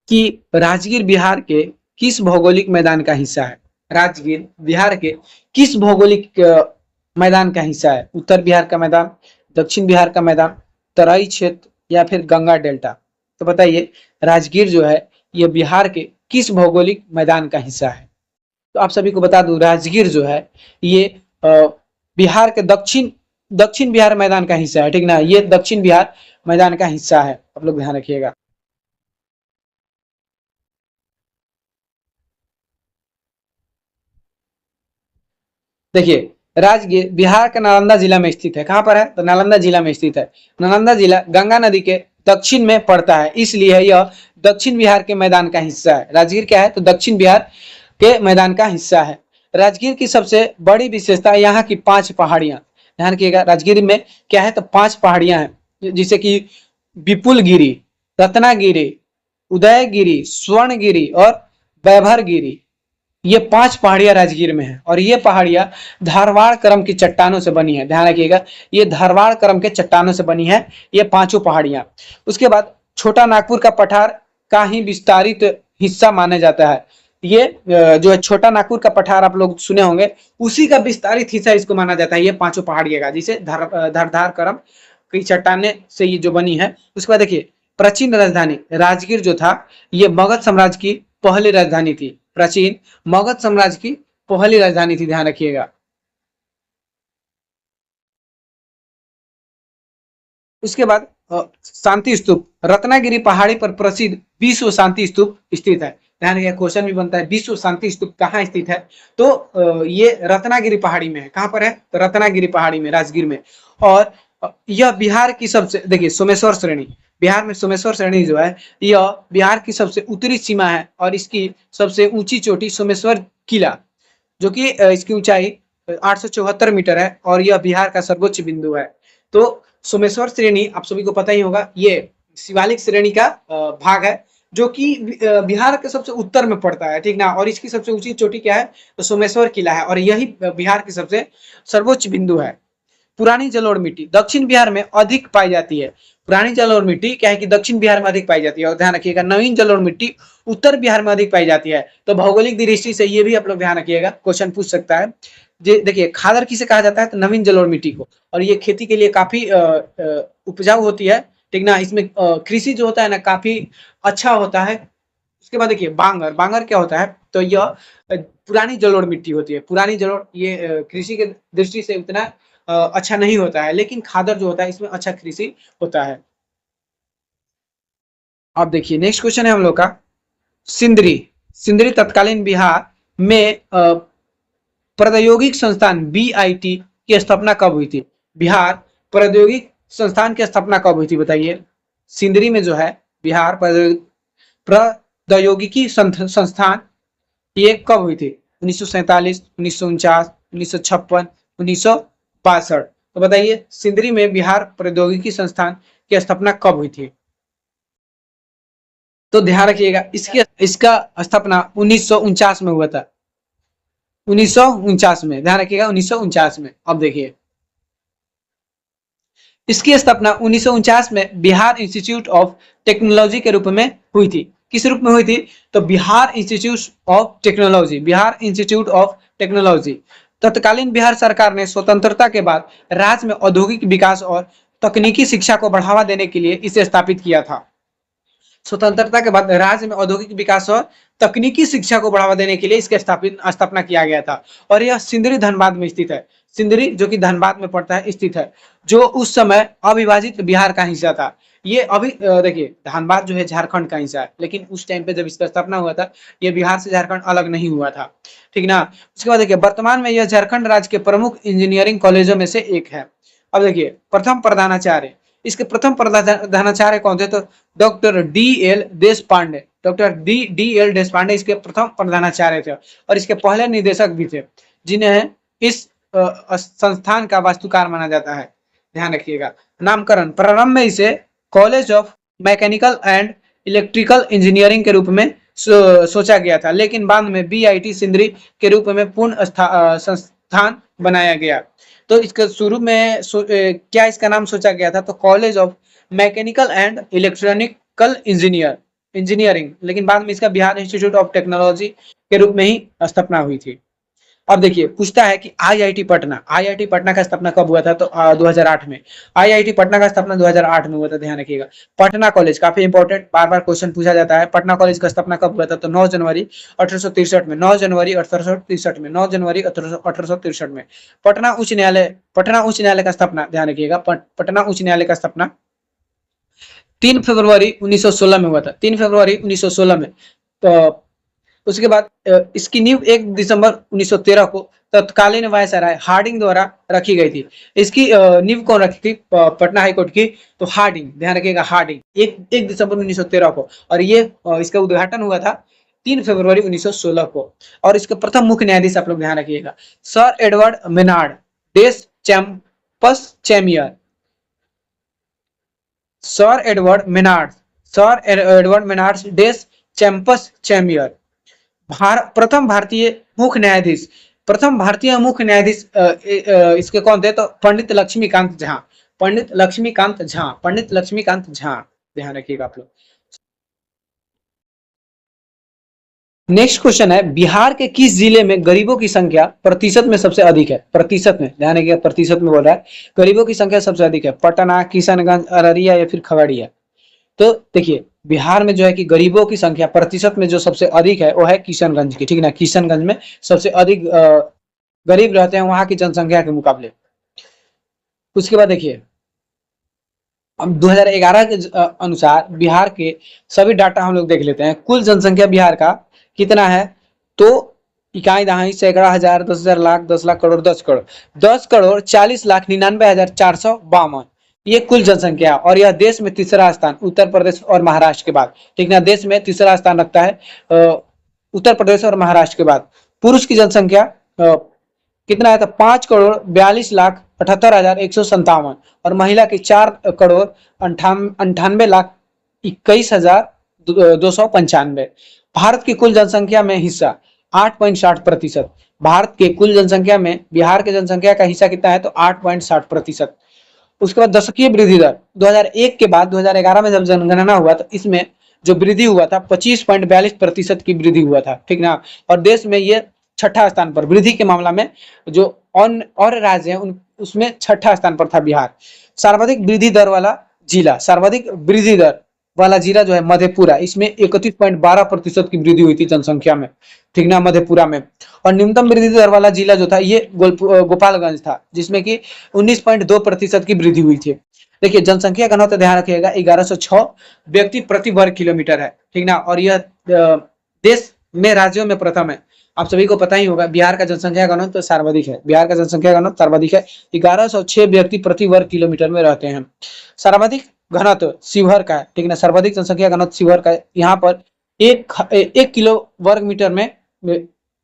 कि राजगीर बिहार के किस भौगोलिक मैदान का हिस्सा है? राजगीर बिहार के किस भौगोलिक मैदान का हिस्सा है? उत्तर बिहार का मैदान, दक्षिण बिहार का मैदान, तराई क्षेत्र, या फिर गंगा डेल्टा? तो बताइए राजगीर जो है ये बिहार के किस भौगोलिक मैदान का हिस्सा है? तो आप सभी को बता दूं राजगीर जो है ये बिहार के दक्षिण बिहार मैदान का हिस्सा है, ठीक ना। ये दक्षिण बिहार मैदान का हिस्सा है, आप लोग ध्यान रखिएगा। देखिए राजगीर बिहार के नालंदा जिला में स्थित है। कहां पर है? तो नालंदा जिला में स्थित है। नालंदा जिला गंगा नदी के दक्षिण में पड़ता है, इसलिए यह दक्षिण बिहार के मैदान का हिस्सा है। राजगीर क्या है? तो दक्षिण बिहार के मैदान का हिस्सा है। राजगीर की सबसे बड़ी विशेषता यहाँ की 5 पहाड़ियां, ध्यान रखिएगा। राजगीर में क्या है? तो 5 पहाड़ियां हैं, जिसे कि विपुलगिरी, रत्नागिरी, उदयगिरी, स्वर्णगिरी और वैभरगिरी। ये 5 पहाड़ियां राजगीर में है, और ये पहाड़ियां धारवाड़ क्रम की चट्टानों से बनी है, ध्यान रखिएगा। ये धारवाड़ क्रम के चट्टानों से बनी है ये 5 पहाड़ियां। उसके बाद छोटा नागपुर का पठार का ही विस्तारित हिस्सा माना जाता है। ये जो है छोटा नागपुर का पठार आप लोग सुने होंगे, उसी का विस्तारित हिस्सा इसको माना जाता है, ये 5 पहाड़ियां का, जिसे धरधार क्रम की चट्टाने से ये जो बनी है। उसके बाद देखिए प्राचीन राजधानी राजगीर जो था ये मगध साम्राज्य की पहली राजधानी थी। प्राचीन मगध साम्राज्य की पहली राजधानी थी, ध्यान रखिएगा। उसके बाद शांति स्तूप, रत्नागिरी पहाड़ी पर प्रसिद्ध विश्व शांति स्तूप स्थित है। ध्यान रखिएगा, क्वेश्चन भी बनता है विश्व शांति स्तूप कहाँ स्थित है? तो ये रत्नागिरी पहाड़ी में है। कहां पर है? तो रत्नागिरी पहाड़ी में, राजगीर में। और यह बिहार की सबसे, देखिए सोमेश्वर श्रेणी, बिहार में सोमेश्वर श्रेणी जो है यह बिहार की सबसे उत्तरी सीमा है, और इसकी सबसे ऊंची चोटी सोमेश्वर किला, जो कि इसकी ऊंचाई 874 मीटर है, और यह बिहार का सर्वोच्च बिंदु है। तो सोमेश्वर श्रेणी आप सभी को पता ही होगा, ये शिवालिक श्रेणी का भाग है, जो कि बिहार के सबसे उत्तर में पड़ता है, ठीक ना। और इसकी सबसे ऊंची चोटी क्या है? तो सोमेश्वर किला है, और यही बिहार की सबसे सर्वोच्च बिंदु है। पुरानी जलोढ़ मिट्टी दक्षिण बिहार में अधिक पाई जाती है। पुरानी जलोढ़ मिट्टी क्या है कि दक्षिण बिहार में अधिक पाई जाती है, और ध्यान रखिएगा नवीन जलोढ़ मिट्टी उत्तर बिहार में अधिक पाई जाती है। तो भौगोलिक दृष्टि से ये भी आप लोग ध्यान रखिएगा, क्वेश्चन पूछ सकता है। देखिए खादर किसे कहा जाता है? तो नवीन जलोढ़ मिट्टी को, और ये खेती के लिए काफी उपजाऊ होती है, ठीक ना। इसमें कृषि जो होता है ना काफी अच्छा होता है। उसके बाद देखिए बांगर क्या होता है? तो यह पुरानी जलोढ़ मिट्टी होती है। पुरानी जलोढ़ ये कृषि के दृष्टि से उतना अच्छा नहीं होता है, लेकिन खादर जो होता है इसमें अच्छा कृषि होता है। अब देखिए नेक्स्ट क्वेश्चन है हम लोग का, सिंदरी। सिंदरी तत्कालीन बिहार में प्रौद्योगिक संस्थान बीआईटी की स्थापना कब हुई थी? बिहार प्रौद्योगिक संस्थान की स्थापना कब हुई थी बताइए? सिंदरी में जो है बिहार प्रौद्योगिकी संस्थान ये कब हुई थी? 1947, 1949, 1956, 1962। तो बताइए सिंदरी में बिहार प्रौद्योगिकी संस्थान की स्थापना कब हुई थी? तो ध्यान रखिएगा, इसका स्थापना 1949 में हुआ था। 1949 में, ध्यान रखिएगा 1949 में। अब देखिए इसकी स्थापना 1949 में बिहार इंस्टीट्यूट ऑफ टेक्नोलॉजी के रूप में हुई थी। किस रूप में हुई थी? तो Bihar institute of technology, Bihar institute of technology. तत्कालीन बिहार सरकार ने स्वतंत्रता के बाद राज्य में औद्योगिक विकास और तकनीकी शिक्षा को बढ़ावा देने के लिए इसे स्थापित किया था। स्वतंत्रता के बाद राज्य में औद्योगिक विकास और तकनीकी शिक्षा को बढ़ावा देने के लिए इसके स्थापना किया गया था। और यह सिंदरी धनबाद में स्थित है। सिंदरी जो कि धनबाद में पड़ता है स्थित है, जो उस समय अविभाजित बिहार का हिस्सा था। ये अभी देखिए धनबाद जो है झारखंड का हिस्सा है, लेकिन उस टाइम पे जब इसका स्थापना हुआ था ये बिहार से झारखंड अलग नहीं हुआ था, ठीक ना। उसके बाद देखिए वर्तमान में यह झारखंड राज्य के प्रमुख इंजीनियरिंग कॉलेजों में से एक है। अब देखिए प्रथम प्रधानाचार्य, इसके प्रथम प्रधानाचार्य कौन थे? तो doctor D L. Deshpande. Doctor D L. Deshpande इसके प्रथम प्रधानाचार्य थे और इसके पहले निदेशक भी थे, जिन्हें इस संस्थान का वास्तुकार माना जाता है। ध्यान रखिएगा। नामकरण प्रारंभ में इसे college of mechanical and electrical engineering के रूप में सोचा गया था, लेकिन बाद में बीआईटी सिंदरी के रूप में पूर्ण संस्थान बनाया गया। तो इसका शुरू में क्या इसका नाम सोचा गया था? तो college of mechanical and electronical engineering, लेकिन बाद में इसका बिहार इंस्टीट्यूट ऑफ टेक्नोलॉजी के रूप में ही स्थापना हुई थी। अब देखिए पूछता है कि आईआईटी पटना का स्थापना कब हुआ था? तो 2008 में। आईआईटी पटना का स्थापना 2008 में हुआ था, ध्यान रखिएगा। पटना कॉलेज काफी इंपॉर्टेंट, बार बार क्वेश्चन पूछा जाता है। पटना कॉलेज का स्थापना कब हुआ था? तो 9 जनवरी 1863 में। 9 जनवरी 1863 में। 9 जनवरी 1863 में। पटना उच्च न्यायालय का स्थापना, ध्यान रखिएगा, पटना उच्च न्यायालय का स्थापना 3 फरवरी 1916 में हुआ था। 3 फरवरी 1916 में। तो उसके बाद इसकी नींव 1 दिसंबर 1913 को तत्कालीन वायसराय हार्डिंग द्वारा रखी गई थी। इसकी नींव कौन रखी थी? पटना हाईकोर्ट की, तो हार्डिंग, ध्यान रखिएगा हार्डिंग, 1 दिसंबर 1913 को। और ये इसका उद्घाटन हुआ था 3 फरवरी 1916 को। और इसके प्रथम मुख्य न्यायाधीश आप लोग ध्यान रखिएगा, सर एडवर्ड मेनार्ड डेस चैम्पस चैमियर। सर एडवर्ड मेनार्ड डेस चैम्पस चैमियर। प्रथम भारतीय मुख्य न्यायाधीश इसके कौन थे? तो पंडित लक्ष्मीकांत झा। ध्यान रखिएगा आप लोग। नेक्स्ट क्वेश्चन है, बिहार के किस जिले में गरीबों की संख्या प्रतिशत में सबसे अधिक है? प्रतिशत में, ध्यान रखिएगा, प्रतिशत में बोल रहा है। गरीबों की संख्या सबसे अधिक है, पटना, किशनगंज, अररिया या फिर खगड़िया? तो देखिए बिहार में जो है कि गरीबों की संख्या प्रतिशत में जो सबसे अधिक है वो है किशनगंज की, ठीक ना। किशनगंज में सबसे अधिक गरीब रहते हैं वहां की जनसंख्या के मुकाबले। उसके बाद देखिए अब 2011 के अनुसार बिहार के सभी डाटा हम लोग देख लेते हैं। कुल जनसंख्या बिहार का कितना है? तो इकाई, दहाई, सैकड़ा, हजार, 10,000, लाख, 10 लाख, करोड़, 10 करोड़ 40,99,452 ये कुल जनसंख्या। और यह देश में तीसरा स्थान उत्तर प्रदेश और महाराष्ट्र के बाद, ठीक ना। देश में तीसरा स्थान रखता है उत्तर प्रदेश और महाराष्ट्र के बाद। पुरुष की जनसंख्या कितना है? तो 5,42,78,157 और महिला की 4,98,21,295। भारत की कुल जनसंख्या में हिस्सा 8.60%। भारत के कुल जनसंख्या में बिहार की जनसंख्या का हिस्सा कितना है? तो 8.60%। उसके बाद दशकीय वृद्धि दर 2001 के बाद 2011 में जब जनगणना हुआ तो इसमें जो वृद्धि हुआ था 25.42% की वृद्धि हुआ था, ठीक ना। और देश में ये छठा स्थान पर वृद्धि के मामला में जो और राज्य हैं उसमें छठा स्थान पर था बिहार। सर्वाधिक वृद्धि दर वाला जिला जो है मधेपुरा, इसमें 31.12% की वृद्धि हुई थी जनसंख्या में, ठीक ना, मधेपुरा में। और न्यूनतम वृद्धि दर वाला जिला जो था ये गोपालगंज था, जिसमें कि 19.2% की वृद्धि हुई थी। देखिए जनसंख्या घनत्व ध्यान रखिएगा 1106 व्यक्ति प्रति वर्ग किलोमीटर है, ठीक ना। और यह देश में राज्यों में प्रथम है। आप सभी को पता ही होगा बिहार का जनसंख्या घनत्व तो सर्वाधिक है, बिहार का जनसंख्या घनत्व सर्वाधिक है, 1106 व्यक्ति प्रति वर्ग किलोमीटर में रहते हैं। सर्वाधिक घनत्व शिवहर का है, ठीक ना, सर्वाधिक जनसंख्या घनत्व शिवहर का है। यहाँ पर एक किलो वर्ग मीटर में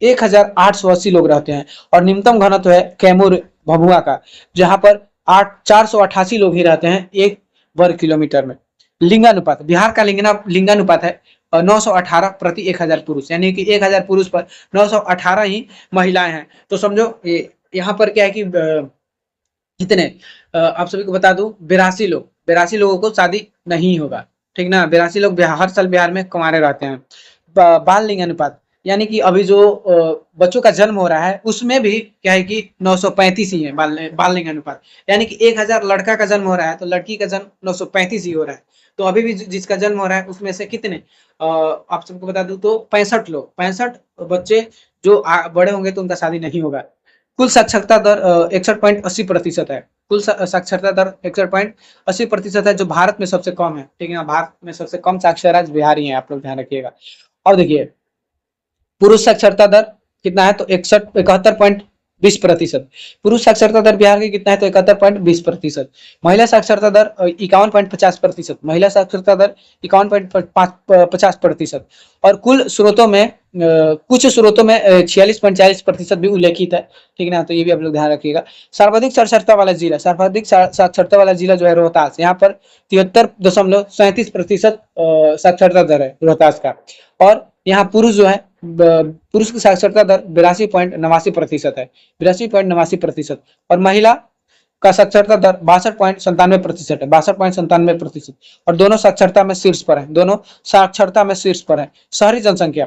1880 लोग रहते हैं। और निम्नतम घनत्व है कैमूर भभुआ का, जहां पर 488 लोग ही रहते हैं 1 वर्ग किलोमीटर में। लिंगानुपात, बिहार का लिंगानुपात है 918 प्रति 1000 पुरुष, यानी कि 1000 पुरुष पर 918 ही महिलाएं हैं। तो समझो यहाँ पर क्या है कि कितने आप सभी को बता दूं 82 लोगों को शादी नहीं होगा, ठीक ना। 82 लोग हर साल बिहार में कुंवारे रहते हैं। बाल लिंगानुपात, यानी कि अभी जो बच्चों का जन्म हो रहा है उसमें भी क्या है कि 935 ही है बाल लिंगानुपात, यानी कि 1000 लड़का का जन्म हो रहा है तो लड़की का जन्म 935 ही हो रहा है। तो अभी भी जिसका जन्म हो रहा है उसमें से कितने आप सबको बता दूं तो 65 बच्चे जो बड़े होंगे तो उनका शादी नहीं होगा। कुल साक्षरता दर 61.80% है। कुल साक्षरता दर 61.80% है, जो भारत में सबसे कम है, ठीक है ना। भारत में सबसे कम साक्षर राज्य बिहार ही है, आप लोग ध्यान रखिएगा। और देखिए पुरुष साक्षरता दर कितना है तो 71.20%। पुरुष साक्षरता दर बिहार की कितना है तो 71.20%। महिला साक्षरता दर 51.50%। महिला साक्षरता दर 51.50%। और कुल स्रोतों में कुछ स्रोतों में 46.40% भी उल्लेखित है, ठीक है ना। तो ये भी आप लोग ध्यान रखिएगा। सर्वाधिक साक्षरता वाला जिला जो है रोहतास, यहाँ पर 73.37% साक्षरता दर है रोहतास का। और यहाँ पुरुष जो है पुरुष की साक्षरता दर 82.89% है, 82.89%। और महिला का साक्षरता दर 62.97% है, 62.97%। और दोनों साक्षरता में शीर्ष पर है, दोनों साक्षरता में शीर्ष पर है। शहरी जनसंख्या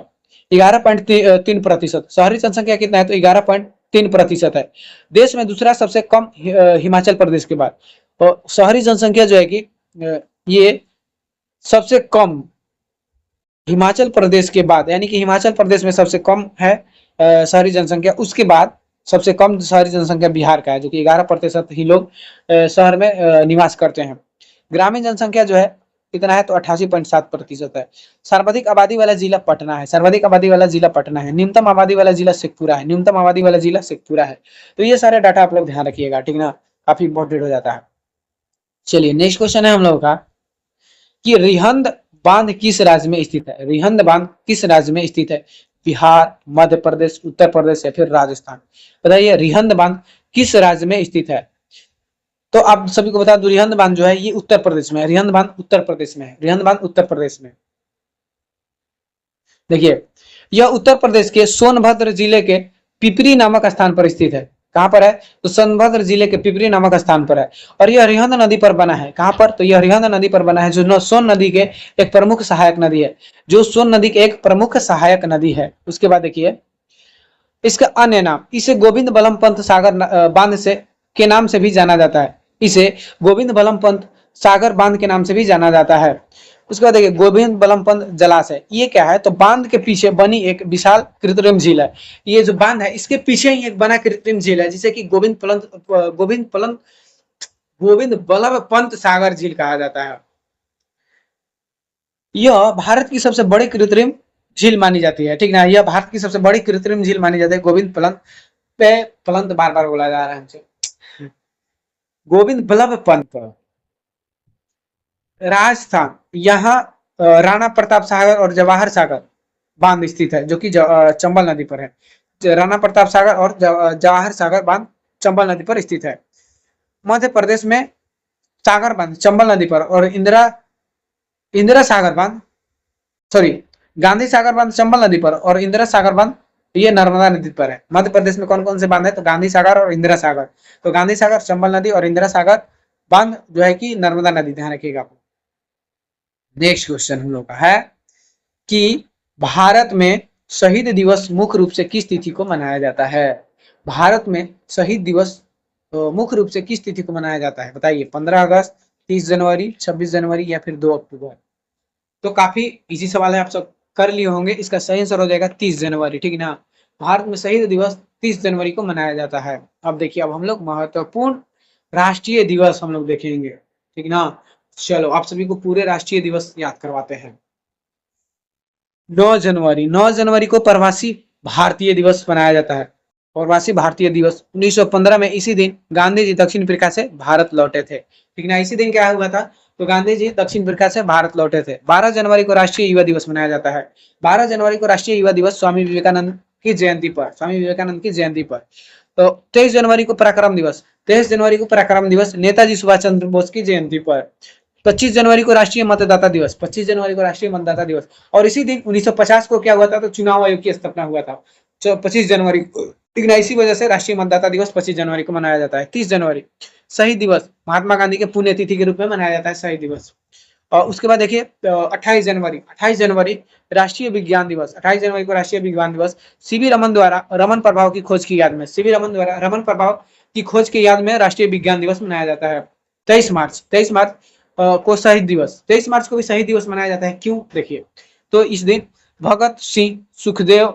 11.3%। शहरी जनसंख्या कितना है तो 11.3% है। देश में दूसरा सबसे कम हिमाचल प्रदेश के बाद। और शहरी जनसंख्या जो है कि ये सबसे कम हिमाचल प्रदेश के बाद, यानी कि हिमाचल प्रदेश में सबसे कम है शहरी जनसंख्या, उसके बाद सबसे कम शहरी जनसंख्या बिहार का है, जो कि 11% ही लोग शहर में निवास करते हैं। ग्रामीण जनसंख्या जो है कितना है तो 88.7% है। सर्वाधिक आबादी वाला जिला पटना है, सर्वाधिक आबादी वाला जिला पटना है। न्यूनतम आबादी वाला जिला शेखपुरा है, न्यूनतम आबादी वाला जिला शेखपुरा है। तो ये सारे डाटा आप लोग ध्यान रखिएगा, ठीक ना, काफी इंपॉर्टेंट हो जाता है। चलिए नेक्स्ट क्वेश्चन है हम लोगों का कि रिहंद बांध किस राज्य में स्थित है। रिहंद बांध किस राज्य में स्थित है। बिहार, मध्य प्रदेश, उत्तर प्रदेश या फिर राजस्थान। बताइए रिहंद बांध किस राज्य में स्थित है। तो आप सभी को बता दूं रिहंद बांध जो है ये उत्तर प्रदेश में है, रिहंद बांध उत्तर प्रदेश में है, रिहंद बांध उत्तर प्रदेश में। देखिए यह उत्तर प्रदेश के सोनभद्र जिले के पिपरी नामक स्थान पर स्थित है। कहां पर है तो सोनभद्र जिले के पिपरी नामक स्थान पर है। और यह रिहंद नदी पर बना है। कहां पर तो यह रिहंद नदी पर बना है, जो सोन नदी के एक प्रमुख सहायक नदी है, जो सोन नदी के एक प्रमुख सहायक नदी है। उसके बाद देखिए इसका अन्य नाम, इसे गोविंद बल्लभ पंत सागर बांध से के नाम से भी जाना जाता है। इसे गोविंद बल्लभ पंत सागर बांध के नाम से भी जाना जाता है। उसके बाद देखिए गोविंद बल्लभ पंत जलाशय, ये क्या है तो बांध के पीछे बनी एक विशाल कृत्रिम झील है। ये जो बांध है इसके पीछे ही एक बना कृत्रिम झील है, जिसे कि गोविंद बल्लभ पंत सागर झील कहा जाता है। यह भारत की सबसे बड़ी कृत्रिम झील मानी जाती है, ठीक ना। यह भारत की सबसे बड़ी कृत्रिम झील मानी जाती है। गोविंद पलंत पे पलंत बार बार बोला जा रहा है हमसे, गोविंद बल्लभ पंत। राजस्थान, यहाँ राणा प्रताप सागर और जवाहर सागर बांध स्थित है, जो कि चंबल नदी पर है। राणा प्रताप सागर और जवाहर सागर बांध चंबल नदी पर स्थित है। मध्य प्रदेश में सागर बांध चंबल नदी पर और इंदिरा सागर बांध सॉरी गांधी सागर बांध चंबल नदी पर और इंदिरा सागर बांध ये नर्मदा नदी पर है। मध्य प्रदेश में कौन कौन से बांध है तो गांधी सागर और इंदिरा सागर। तो गांधी सागर चंबल नदी और इंदिरा सागर बांध जो है कि नर्मदा नदी, ध्यान रखिएगा आप। नेक्स्ट क्वेश्चन हम लोग का है कि भारत में शहीद दिवस मुख्य रूप से किस तिथि को मनाया जाता है। भारत में शहीद दिवस मुख्य रूप से किस तिथि को मनाया जाता है बताइए। 15 अगस्त, 30 जनवरी, 26 जनवरी या फिर 2 अक्टूबर। तो काफी इजी सवाल है, आप सब कर लिए होंगे। इसका सही आंसर हो जाएगा 30 जनवरी, ठीक है ना। भारत में शहीद दिवस 30 जनवरी को मनाया जाता है। अब देखिए अब हम लोग महत्वपूर्ण राष्ट्रीय दिवस हम लोग देखेंगे। ठीक ना। चलो आप सभी को पूरे राष्ट्रीय दिवस याद करवाते हैं। 9 जनवरी, 9 जनवरी को प्रवासी भारतीय दिवस मनाया जाता है। प्रवासी भारतीय दिवस 1915 में इसी दिन गांधी जी दक्षिण अफ्रीका से भारत लौटे थे। ठीक ना, इसी दिन क्या हुआ था, तो गांधी जी दक्षिण अफ्रीका से भारत लौटे थे। 12 जनवरी को राष्ट्रीय युवा दिवस मनाया जाता है। 12 जनवरी को राष्ट्रीय युवा दिवस स्वामी विवेकानंद की जयंती पर, स्वामी विवेकानंद की जयंती पर। तो 23 जनवरी को पराक्रम दिवस, 23 जनवरी को पराक्रम दिवस नेताजी सुभाष चंद्र बोस की जयंती पर। 25 जनवरी को राष्ट्रीय मतदाता दिवस, 25 जनवरी को राष्ट्रीय मतदाता दिवस। और इसी दिन 1950 को क्या हुआ था, तो चुनाव आयोग की स्थापना हुआ था 25 जनवरी को। ठीक ना, इसी वजह से राष्ट्रीय मतदाता दिवस 25 जनवरी को मनाया जाता है। 30 जनवरी शहीद दिवस, महात्मा गांधी के पुण्यतिथि के रूप में मनाया जाता है शहीद दिवस। और उसके बाद देखिए 28 जनवरी, 28 जनवरी राष्ट्रीय विज्ञान दिवस, 28 जनवरी को राष्ट्रीय विज्ञान दिवस। सीवी रमन द्वारा रमन प्रभाव की खोज की याद में, सीवी रमन द्वारा रमन प्रभाव की खोज की याद में राष्ट्रीय विज्ञान दिवस मनाया जाता है। 23 मार्च, 23 मार्च को शहीद दिवस, 23 मार्च को भी शहीद दिवस मनाया जाता है। क्यों, देखिए, तो इस दिन भगत सिंह, सुखदेव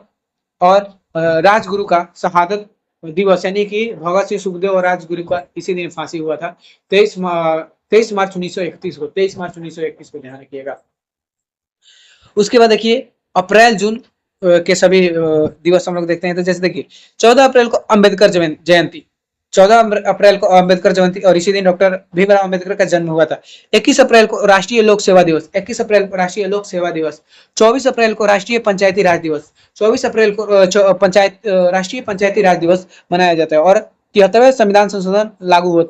और राजगुरु का शहादत दिवस, यानी कि भगत सिंह, सुखदेव और राजगुरु का इसी दिन फांसी हुआ था। 23 मार्च 1931 को, 23 मार्च 1931 को ध्यान रखिएगा। उसके बाद देखिए अप्रैल जून के सभी दिवस हम लोग देखते हैं। तो जैसे देखिए 14 अप्रैल को अम्बेडकर जयंती, 14 अप्रैल को अम्बेडकर जयंती, और इसी दिन डॉक्टर भीमराव अम्बेडकर का जन्म हुआ था। 21 अप्रैल को राष्ट्रीय लोक सेवा दिवस, 21 अप्रैल को राष्ट्रीय लोक सेवा दिवस। 24 अप्रैल को राष्ट्रीय पंचायती राज दिवस, 24 अप्रैल को राष्ट्रीय पंचायती राज दिवस मनाया जाता है। और 73वें संविधान संशोधन लागू हो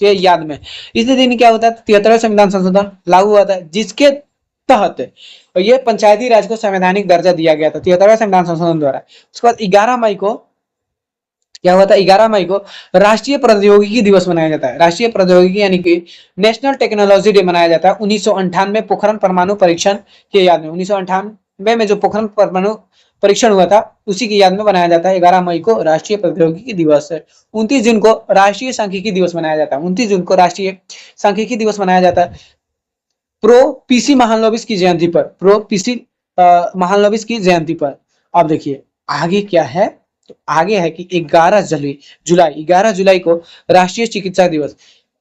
के याद में इसी दिन क्या होता है, 73वें संविधान संशोधन लागू हुआ था, जिसके तहत ये पंचायती राज को संवैधानिक दर्जा दिया गया था 73वें संविधान संशोधन द्वारा। उसके बाद 11 मई को क्या हुआ था, 11 मई को राष्ट्रीय प्रौद्योगिकी दिवस मनाया जाता है। राष्ट्रीय प्रौद्योगिकी यानी कि नेशनल टेक्नोलॉजी डे मनाया जाता है 1998 पोखरण परमाणु परीक्षण के याद में। 1998 में जो पोखरण परमाणु परीक्षण हुआ था उसी की याद में बनाया जाता है 11 मई को राष्ट्रीय प्रौद्योगिकी दिवस है। 29 जून को राष्ट्रीय सांख्यिकी दिवस मनाया जाता है। 29 जून को राष्ट्रीय सांख्यिकी दिवस मनाया जाता है प्रो पीसी महालनोबिस की जयंती पर, प्रो पीसी महालनोबिस की जयंती पर। अब देखिए आगे क्या है, तो आगे है कि 11 जुलाई को राष्ट्रीय चिकित्सा दिवस,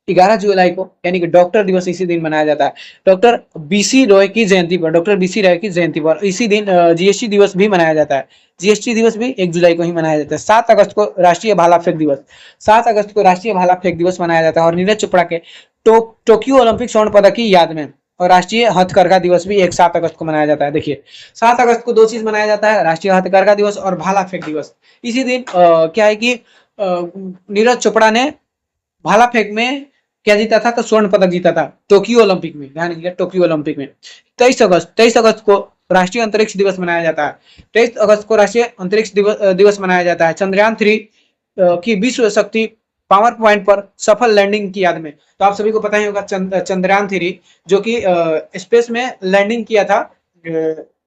11 जुलाई को यानी कि डॉक्टर दिवस इसी दिन मनाया जाता है। डॉक्टर बीसी रॉय की जयंती पर, डॉक्टर बीसी रॉय की जयंती पर इसी दिन जीएसटी दिवस भी मनाया जाता है। जीएसटी दिवस भी 1 जुलाई को ही मनाया जाता है। 7 अगस्त को राष्ट्रीय भाला फेंक दिवस, 7 अगस्त को राष्ट्रीय भाला फेंक दिवस मनाया जाता है। और नीरज चोपड़ा के टोक्यो ओलंपिक स्वर्ण पदक की याद में और राष्ट्रीय हथकरघा दिवस भी 7 अगस्त को मनाया जाता है। देखिए 7 अगस्त को 2 चीज मनाया जाता है, राष्ट्रीय हथकरघा दिवस और भाला फेंक दिवस। इसी दिन क्या है कि नीरज चोपड़ा ने भाला फेंक में क्या जीता था, तो स्वर्ण पदक जीता था टोक्यो ओलंपिक में, ध्यान रखिएगा टोक्यो ओलंपिक में। 23 अगस्त को राष्ट्रीय अंतरिक्ष दिवस मनाया जाता है। 23 अगस्त को राष्ट्रीय अंतरिक्ष दिवस मनाया जाता है चंद्रयान 3 की विश्व शक्ति पावर पॉइंट पर सफल लैंडिंग की याद में। तो आप सभी को पता ही होगा चंद्रयान 3 जो कि स्पेस में लैंडिंग किया था,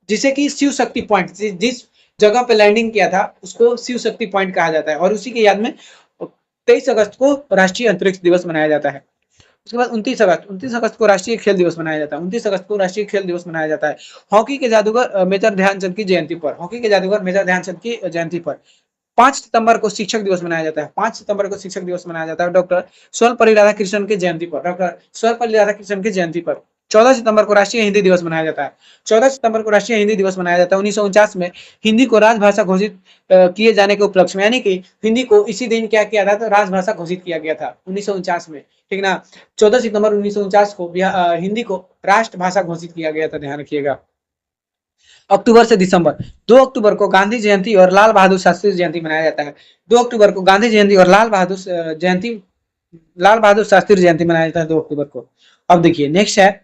जिसे कि शिव शक्ति पॉइंट, जिस जगह पे लैंडिंग किया था उसको शिव शक्ति पॉइंट कहा जाता है। और उसी की याद में 23 अगस्त को राष्ट्रीय अंतरिक्ष दिवस मनाया जाता है। उसके बाद 29 अगस्त को राष्ट्रीय खेल दिवस मनाया जाता है। 29 अगस्त को राष्ट्रीय खेल दिवस मनाया जाता है हॉकी के जादूगर मेजर ध्यानचंद की जयंती पर, हॉकी के जादूगर मेजर ध्यानचंद की जयंती पर। 5 सितंबर को शिक्षक दिवस मनाया जाता है। 5 सितंबर को शिक्षक दिवस मनाया जाता है डॉक्टर सर्वपल्ली राधाकृष्णन की जयंती पर, डॉक्टर सर्वपल्ली राधाकृष्णन की जयंती पर। 14 सितंबर को राष्ट्रीय हिंदी दिवस मनाया जाता है। 14 सितंबर को राष्ट्रीय हिंदी दिवस मनाया जाता है 1949 में हिंदी को राजभाषा घोषित किए जाने के उपलक्ष्य में, यानी कि हिंदी को इसी दिन क्या किया था, तो राजभाषा घोषित किया गया था 1949 में। ठीक ना, 14 सितंबर 1949 को हिंदी को राष्ट्रभाषा घोषित किया गया था, ध्यान रखिएगा। अक्टूबर से दिसंबर, 2 अक्टूबर को गांधी जयंती और लाल बहादुर शास्त्री जयंती मनाया जाता है। 2 अक्टूबर को गांधी जयंती और लाल बहादुर शास्त्री जयंती मनाया जाता है 2 अक्टूबर को। अब देखिए नेक्स्ट है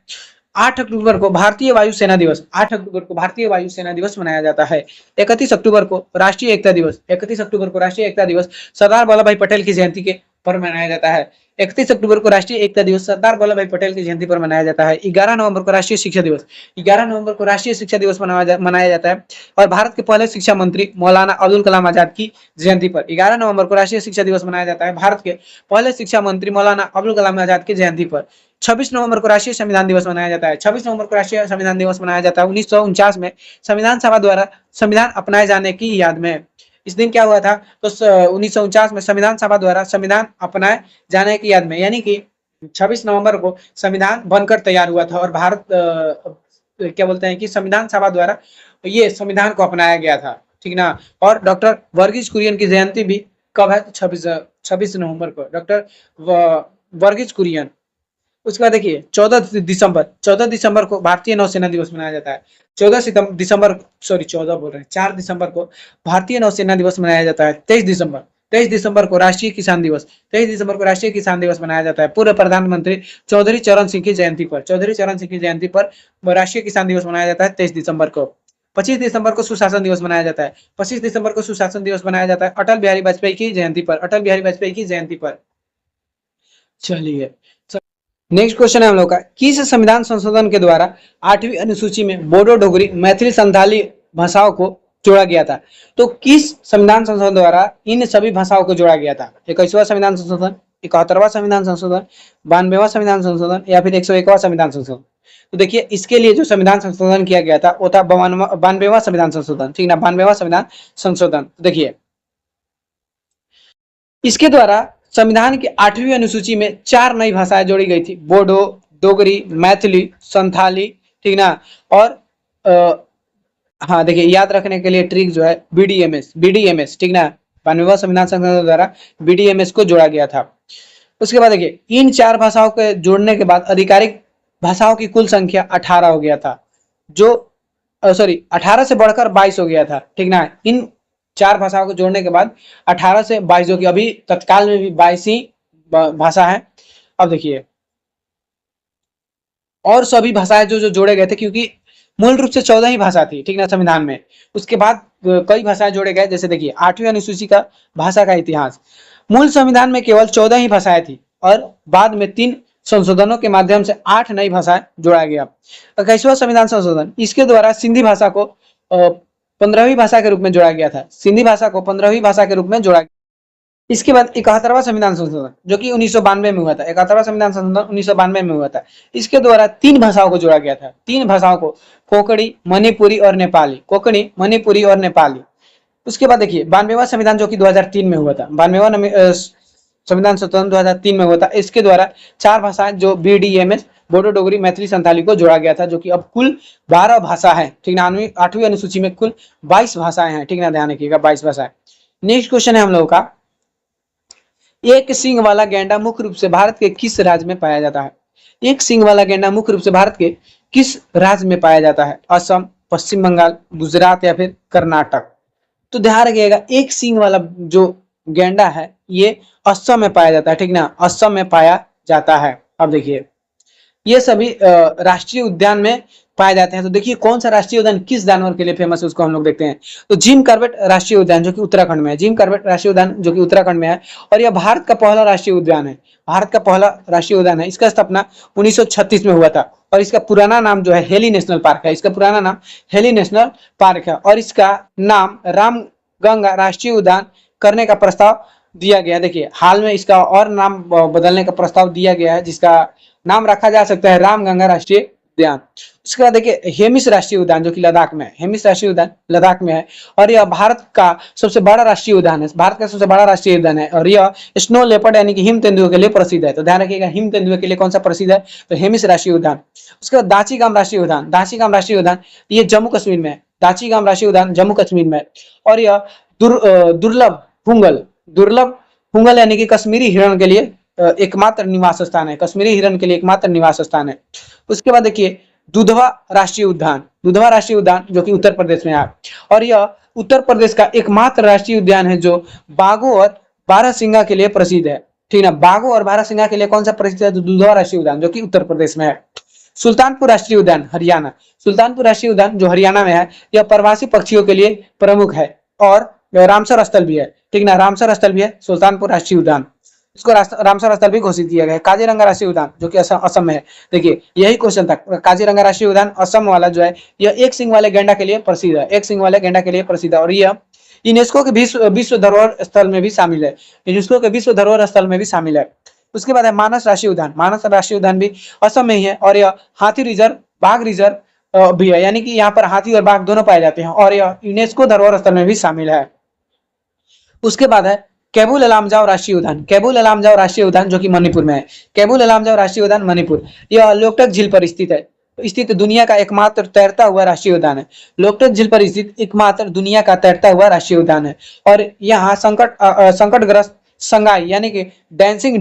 8 अक्टूबर को भारतीय वायुसेना दिवस, 8 अक्टूबर को भारतीय वायुसेना दिवस मनाया जाता है। 31 अक्टूबर को राष्ट्रीय एकता दिवस, 31 अक्टूबर को राष्ट्रीय एकता दिवस सरदार वल्लभ भाई पटेल की जयंती के पर मनाया जाता है। 31 अक्टूबर को राष्ट्रीय एकता दिवस सरदार वल्लभ भाई पटेल की जयंती पर मनाया जाता है। 11 नवंबर को राष्ट्रीय शिक्षा दिवस, 11 नवंबर को राष्ट्रीय शिक्षा दिवस मनाया जाता है। और भारत के पहले शिक्षा मंत्री मौलाना अब्दुल कलाम आजाद की जयंती पर 11 नवंबर को राष्ट्रीय शिक्षा दिवस मनाया जाता है। भारत के पहले शिक्षा मंत्री मौलाना अब्दुल कलाम आजाद की जयंती पर। 26 नवंबर को राष्ट्रीय संविधान दिवस मनाया जाता है। 26 नवंबर को राष्ट्रीय संविधान दिवस मनाया जाता है 1949 में संविधान सभा द्वारा संविधान अपनाए जाने की याद में। इस दिन क्या हुआ था, तो 1949 में संविधान सभा द्वारा संविधान अपनाए जाने की याद में, यानी कि 26 नवंबर को संविधान बनकर तैयार हुआ था और भारत क्या बोलते हैं कि संविधान सभा द्वारा ये संविधान को अपनाया गया था, ठीक ना। और डॉक्टर वर्गीज कुरियन की जयंती भी कब है? 26 नवंबर को डॉक्टर वर्गीज कुरियन। उसके बाद देखिए 14 दिसंबर को भारतीय नौसेना दिवस मनाया जाता है। 4 दिसंबर को भारतीय नौसेना दिवस मनाया जाता है। 23 दिसंबर को राष्ट्रीय किसान दिवस 23 दिसंबर को राष्ट्रीय किसान दिवस मनाया जाता है। पूर्व प्रधानमंत्री चौधरी चरण सिंह की जयंती पर राष्ट्रीय किसान दिवस मनाया जाता है 23 दिसंबर को। 25 दिसंबर को सुशासन दिवस मनाया जाता है। 25 दिसंबर को सुशासन दिवस मनाया जाता है अटल बिहारी वाजपेयी की जयंती पर। चलिए, नेक्स्ट क्वेश्चन है हम लोग का, किस संविधान संशोधन के द्वारा 8वीं अनुसूची में बोडो, डोगरी, मैथिली, संथाली भाषाओं को जोड़ा गया था? तो किस संविधान संशोधन द्वारा इन सभी भाषाओं को जोड़ा गया था? 21वां संविधान संशोधन, 71वां संविधान संशोधन, 92वां संविधान संशोधन या फिर 101वां संविधान संशोधन? तो देखिए इसके लिए जो संविधान संशोधन किया गया था वो था 92वां संविधान संशोधन, ठीक ना, 92वां संविधान संशोधन। देखिए इसके द्वारा संविधान की 8वीं अनुसूची में 4 नई भाषाएं जोड़ी गई थी, बोडो, डोगरी, मैथिली, संथाली, ठीक ना। और हाँ देखिए याद रखने के लिए ट्रिक जो है बीडीएमएस, ठीक ना, 92वां संविधान संशोधन द्वारा बीडीएमएस को जोड़ा गया था। उसके बाद देखिए इन 4 भाषाओं के जोड़ने के बाद आधिकारिक भाषाओं की कुल संख्या 18 हो गया था, जो 18 से बढ़कर 22 हो गया था, ठीक ना। इन 4 भाषाओं को जोड़ने के बाद 18 से 22, जो कि अभी तत्काल में भी 22 ही भाषा है। अब देखिए और सभी भाषाएं जो जोड़े गए थे, क्योंकि मूल रूप से 14 ही भाषा थी, ठीक ना, संविधान में। उसके बाद कई भाषाएं जोड़े गए, जैसे देखिए 8वीं अनुसूची का भाषा का इतिहास, मूल संविधान में केवल 14 ही भाषाएं थी और बाद में 3 संशोधनों के माध्यम से 8 नई भाषाएं जोड़ा गया। 21वां संविधान संशोधन, इसके द्वारा सिंधी भाषा को 15वीं भाषा के रूप में जोड़ा गया था। सिंधी भाषा को 15वीं भाषा के रूप में जोड़ा गया। इसके बाद 71वां संविधान संशोधन, जो कि 1992 में हुआ था। 71वां संविधान संशोधन 1992 में हुआ था। इसके द्वारा 3 भाषाओं को जोड़ा गया था। 3 भाषाओं को, कोंकणी, मणिपुरी और नेपाली। उसके बाद देखिए 92वां संविधान, जो कि 2003 में हुआ था। 92वां संविधान संशोधन 2003 में हुआ था। इसके द्वारा 4 भाषाएं, जो बीडीएमएस, बोडो, डोगरी, मैथिली, संथाली को जोड़ा गया था, जो कि अब कुल 12 भाषा है, ठीक ना। 8वीं अनुसूची में कुल 22 भाषाएं हैं, ठीक ना, ध्यान रखिएगा 22 भाषाएं। नेक्स्ट क्वेश्चन है हम लोगों का, एक सींग वाला गैंडा मुख्य रूप से भारत के किस राज्य में पाया जाता है? एक सींग वाला गैंडा मुख्य रूप से भारत के किस राज्य में पाया जाता है? असम, पश्चिम बंगाल, गुजरात या फिर कर्नाटक? तो ध्यान रखिएगा एक सींग वाला जो गैंडा है ये असम में पाया जाता है, ठीक ना, असम में पाया जाता है। अब देखिए ये सभी राष्ट्रीय उद्यान में पाए जाते हैं। तो देखिए कौन सा राष्ट्रीय उद्यान किस जानवर के लिए फेमस है उसको हम लोग देखते हैं। तो जिम कॉर्बेट राष्ट्रीय उद्यान, जो कि उत्तराखंड में है। जिम कॉर्बेट राष्ट्रीय उद्यान, जो कि उत्तराखंड में है, और यह भारत का पहला राष्ट्रीय उद्यान है। भारत का पहला राष्ट्रीय उद्यान है। इसका स्थापना 1936 में हुआ था और इसका पुराना नाम जो है हेली नेशनल पार्क है। इसका पुराना नाम हेली नेशनल पार्क है और इसका नाम रामगंगा राष्ट्रीय उद्यान करने का प्रस्ताव दिया गया। देखिए हाल में इसका और नाम बदलने का प्रस्ताव दिया गया है, जिसका नाम रखा जा सकता है रामगंगा राष्ट्रीय उद्यान। उसके बाद देखिए हेमिस राष्ट्रीय उद्यान, जो कि लद्दाख में है। हेमिस राष्ट्रीय उद्यान लद्दाख में है और यह भारत का सबसे बड़ा राष्ट्रीय उद्यान है। भारत का सबसे बड़ा राष्ट्रीय उद्यान है और यह स्नो लेपर्ड यानी कि हिम तेंदुए के लिए प्रसिद्ध है। तो ध्यान रखिएगा हिम तेंदुए के लिए कौन सा प्रसिद्ध है? तो हेमिस राष्ट्रीय उद्यान। उसके बाद दाचीगाम राष्ट्रीय उद्यान, दाचीगाम राष्ट्रीय उद्यान ये जम्मू कश्मीर में है। दाचीगाम राष्ट्रीय उद्यान जम्मू कश्मीर में है और यह दुर्लभ पुंगल यानी कि कश्मीरी हिरण के लिए एकमात्र निवास स्थान है। कश्मीरी हिरण के लिए एकमात्र निवास स्थान है। उसके बाद देखिए दुधवा राष्ट्रीय उद्यान, जो कि उत्तर प्रदेश में है और यह उत्तर प्रदेश का एकमात्र राष्ट्रीय उद्यान है जो बाघों और बारहसिंगा के लिए प्रसिद्ध है, ठीक है। बाघों और बारहसिंगा के लिए कौन सा प्रसिद्ध है? तो दुधवा राष्ट्रीय उद्यान, जो कि उत्तर प्रदेश में है। सुल्तानपुर राष्ट्रीय उद्यान हरियाणा, सुल्तानपुर राष्ट्रीय उद्यान जो हरियाणा में है, यह प्रवासी पक्षियों के लिए प्रमुख है और रामसर स्थल भी है, ठीक ना, रामसर स्थल भी है सुल्तानपुर राष्ट्रीय उद्यान। इसको रामसर स्थल भी घोषित किया गया है। काजीरंगा राष्ट्रीय उद्यान, जो कि असम में है। देखिए यही क्वेश्चन था, काजीरंगा राष्ट्रीय उद्यान असम वाला जो है यह एक सिंग वाले गैंडा के लिए प्रसिद्ध है। एक सिंग वाले गैंडा के लिए प्रसिद्ध है और यह यूनेस्को के विश्व धरोहर स्थल में भी शामिल है। यूनेस्को के विश्व धरोहर स्थल में भी शामिल है। उसके बाद है मानस राष्ट्रीय उद्यान, मानस राष्ट्रीय उद्यान भी असम में ही है और यह हाथी रिजर्व, बाघ रिजर्व भी है, यानी कि यहाँ पर हाथी और बाघ दोनों पाए जाते हैं और यह यूनेस्को धरोहर स्थल में भी शामिल है। उसके बाद है केबुल लामजाओ राष्ट्रीय उद्यान, केबुल लामजाओ राष्ट्रीय उद्यान जो कि मणिपुर में है, केबुल लामजाओ राष्ट्रीय उद्यान मणिपुर, यह लोकटक झील पर स्थित दुनिया का एकमात्र तैरता हुआ राष्ट्रीय उद्यान है। लोकटक झील पर स्थित एकमात्र दुनिया का तैरता हुआ राष्ट्रीय उद्यान है और यहाँ संकटग्रस्त संगाई यानी कि डांसिंग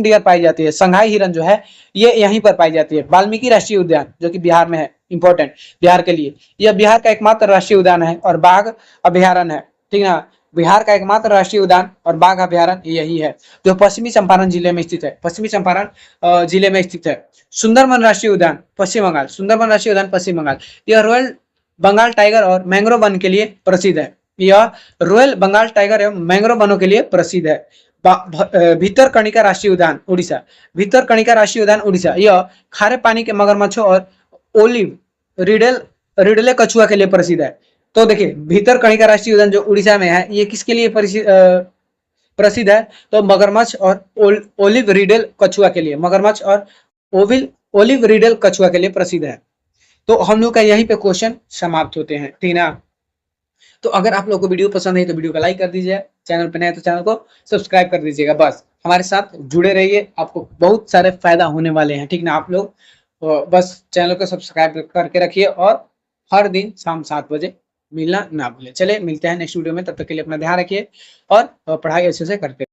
डियर पाई जाती है। संघाई हिरन जो है ये यहीं पर पाई जाती है। वाल्मीकि राष्ट्रीय उद्यान जो कि बिहार में है, इंपॉर्टेंट बिहार के लिए, यह बिहार का एकमात्र राष्ट्रीय उद्यान है और बाघ अभ्यारण्य है, ठीक है। बिहार का एकमात्र राष्ट्रीय उद्यान और बाघ अभ्यारण्य यही है जो पश्चिमी चंपारण जिले में स्थित है, पश्चिमी चंपारण जिले में स्थित है। सुंदरबन राष्ट्रीय उद्यान पश्चिम बंगाल, सुंदरबन राष्ट्रीय उद्यान पश्चिम बंगाल, यह रॉयल बंगाल टाइगर और मैंग्रोव वन के लिए प्रसिद्ध है। यह रॉयल बंगाल टाइगर एवं मैंग्रोव वनों के लिए प्रसिद्ध है। भितरकनिका राष्ट्रीय उद्यान उड़ीसा, भितरकनिका राष्ट्रीय उद्यान उड़ीसा, यह खारे पानी के मगरमच्छों और ओलिव रिडले कछुआ के लिए प्रसिद्ध है। तो देखिए भितरकनिका राष्ट्रीय उद्यान जो उड़ीसा में है ये किसके लिए प्रसिद्ध है? तो मगरमच्छ और ओलिव रिडल कछुआ के लिए, मगरमच्छ और ओलिव रिडल कछुआ के लिए प्रसिद्ध है। तो हम लोग का यहीं पे क्वेश्चन समाप्त होते हैं, ठीक ना। तो अगर आप लोगों को वीडियो पसंद है तो वीडियो को लाइक कर दीजिए, चैनल पर नए तो चैनल को सब्सक्राइब कर दीजिएगा। बस हमारे साथ जुड़े रहिए, आपको बहुत सारे फायदा होने वाले हैं, ठीक ना। आप लोग बस चैनल को सब्सक्राइब करके रखिए और हर दिन शाम 7 बजे मिलना ना भूलें। चलिए मिलते हैं नेक्स्ट वीडियो में, तब तक के लिए अपना ध्यान रखिए और पढ़ाई अच्छे से करते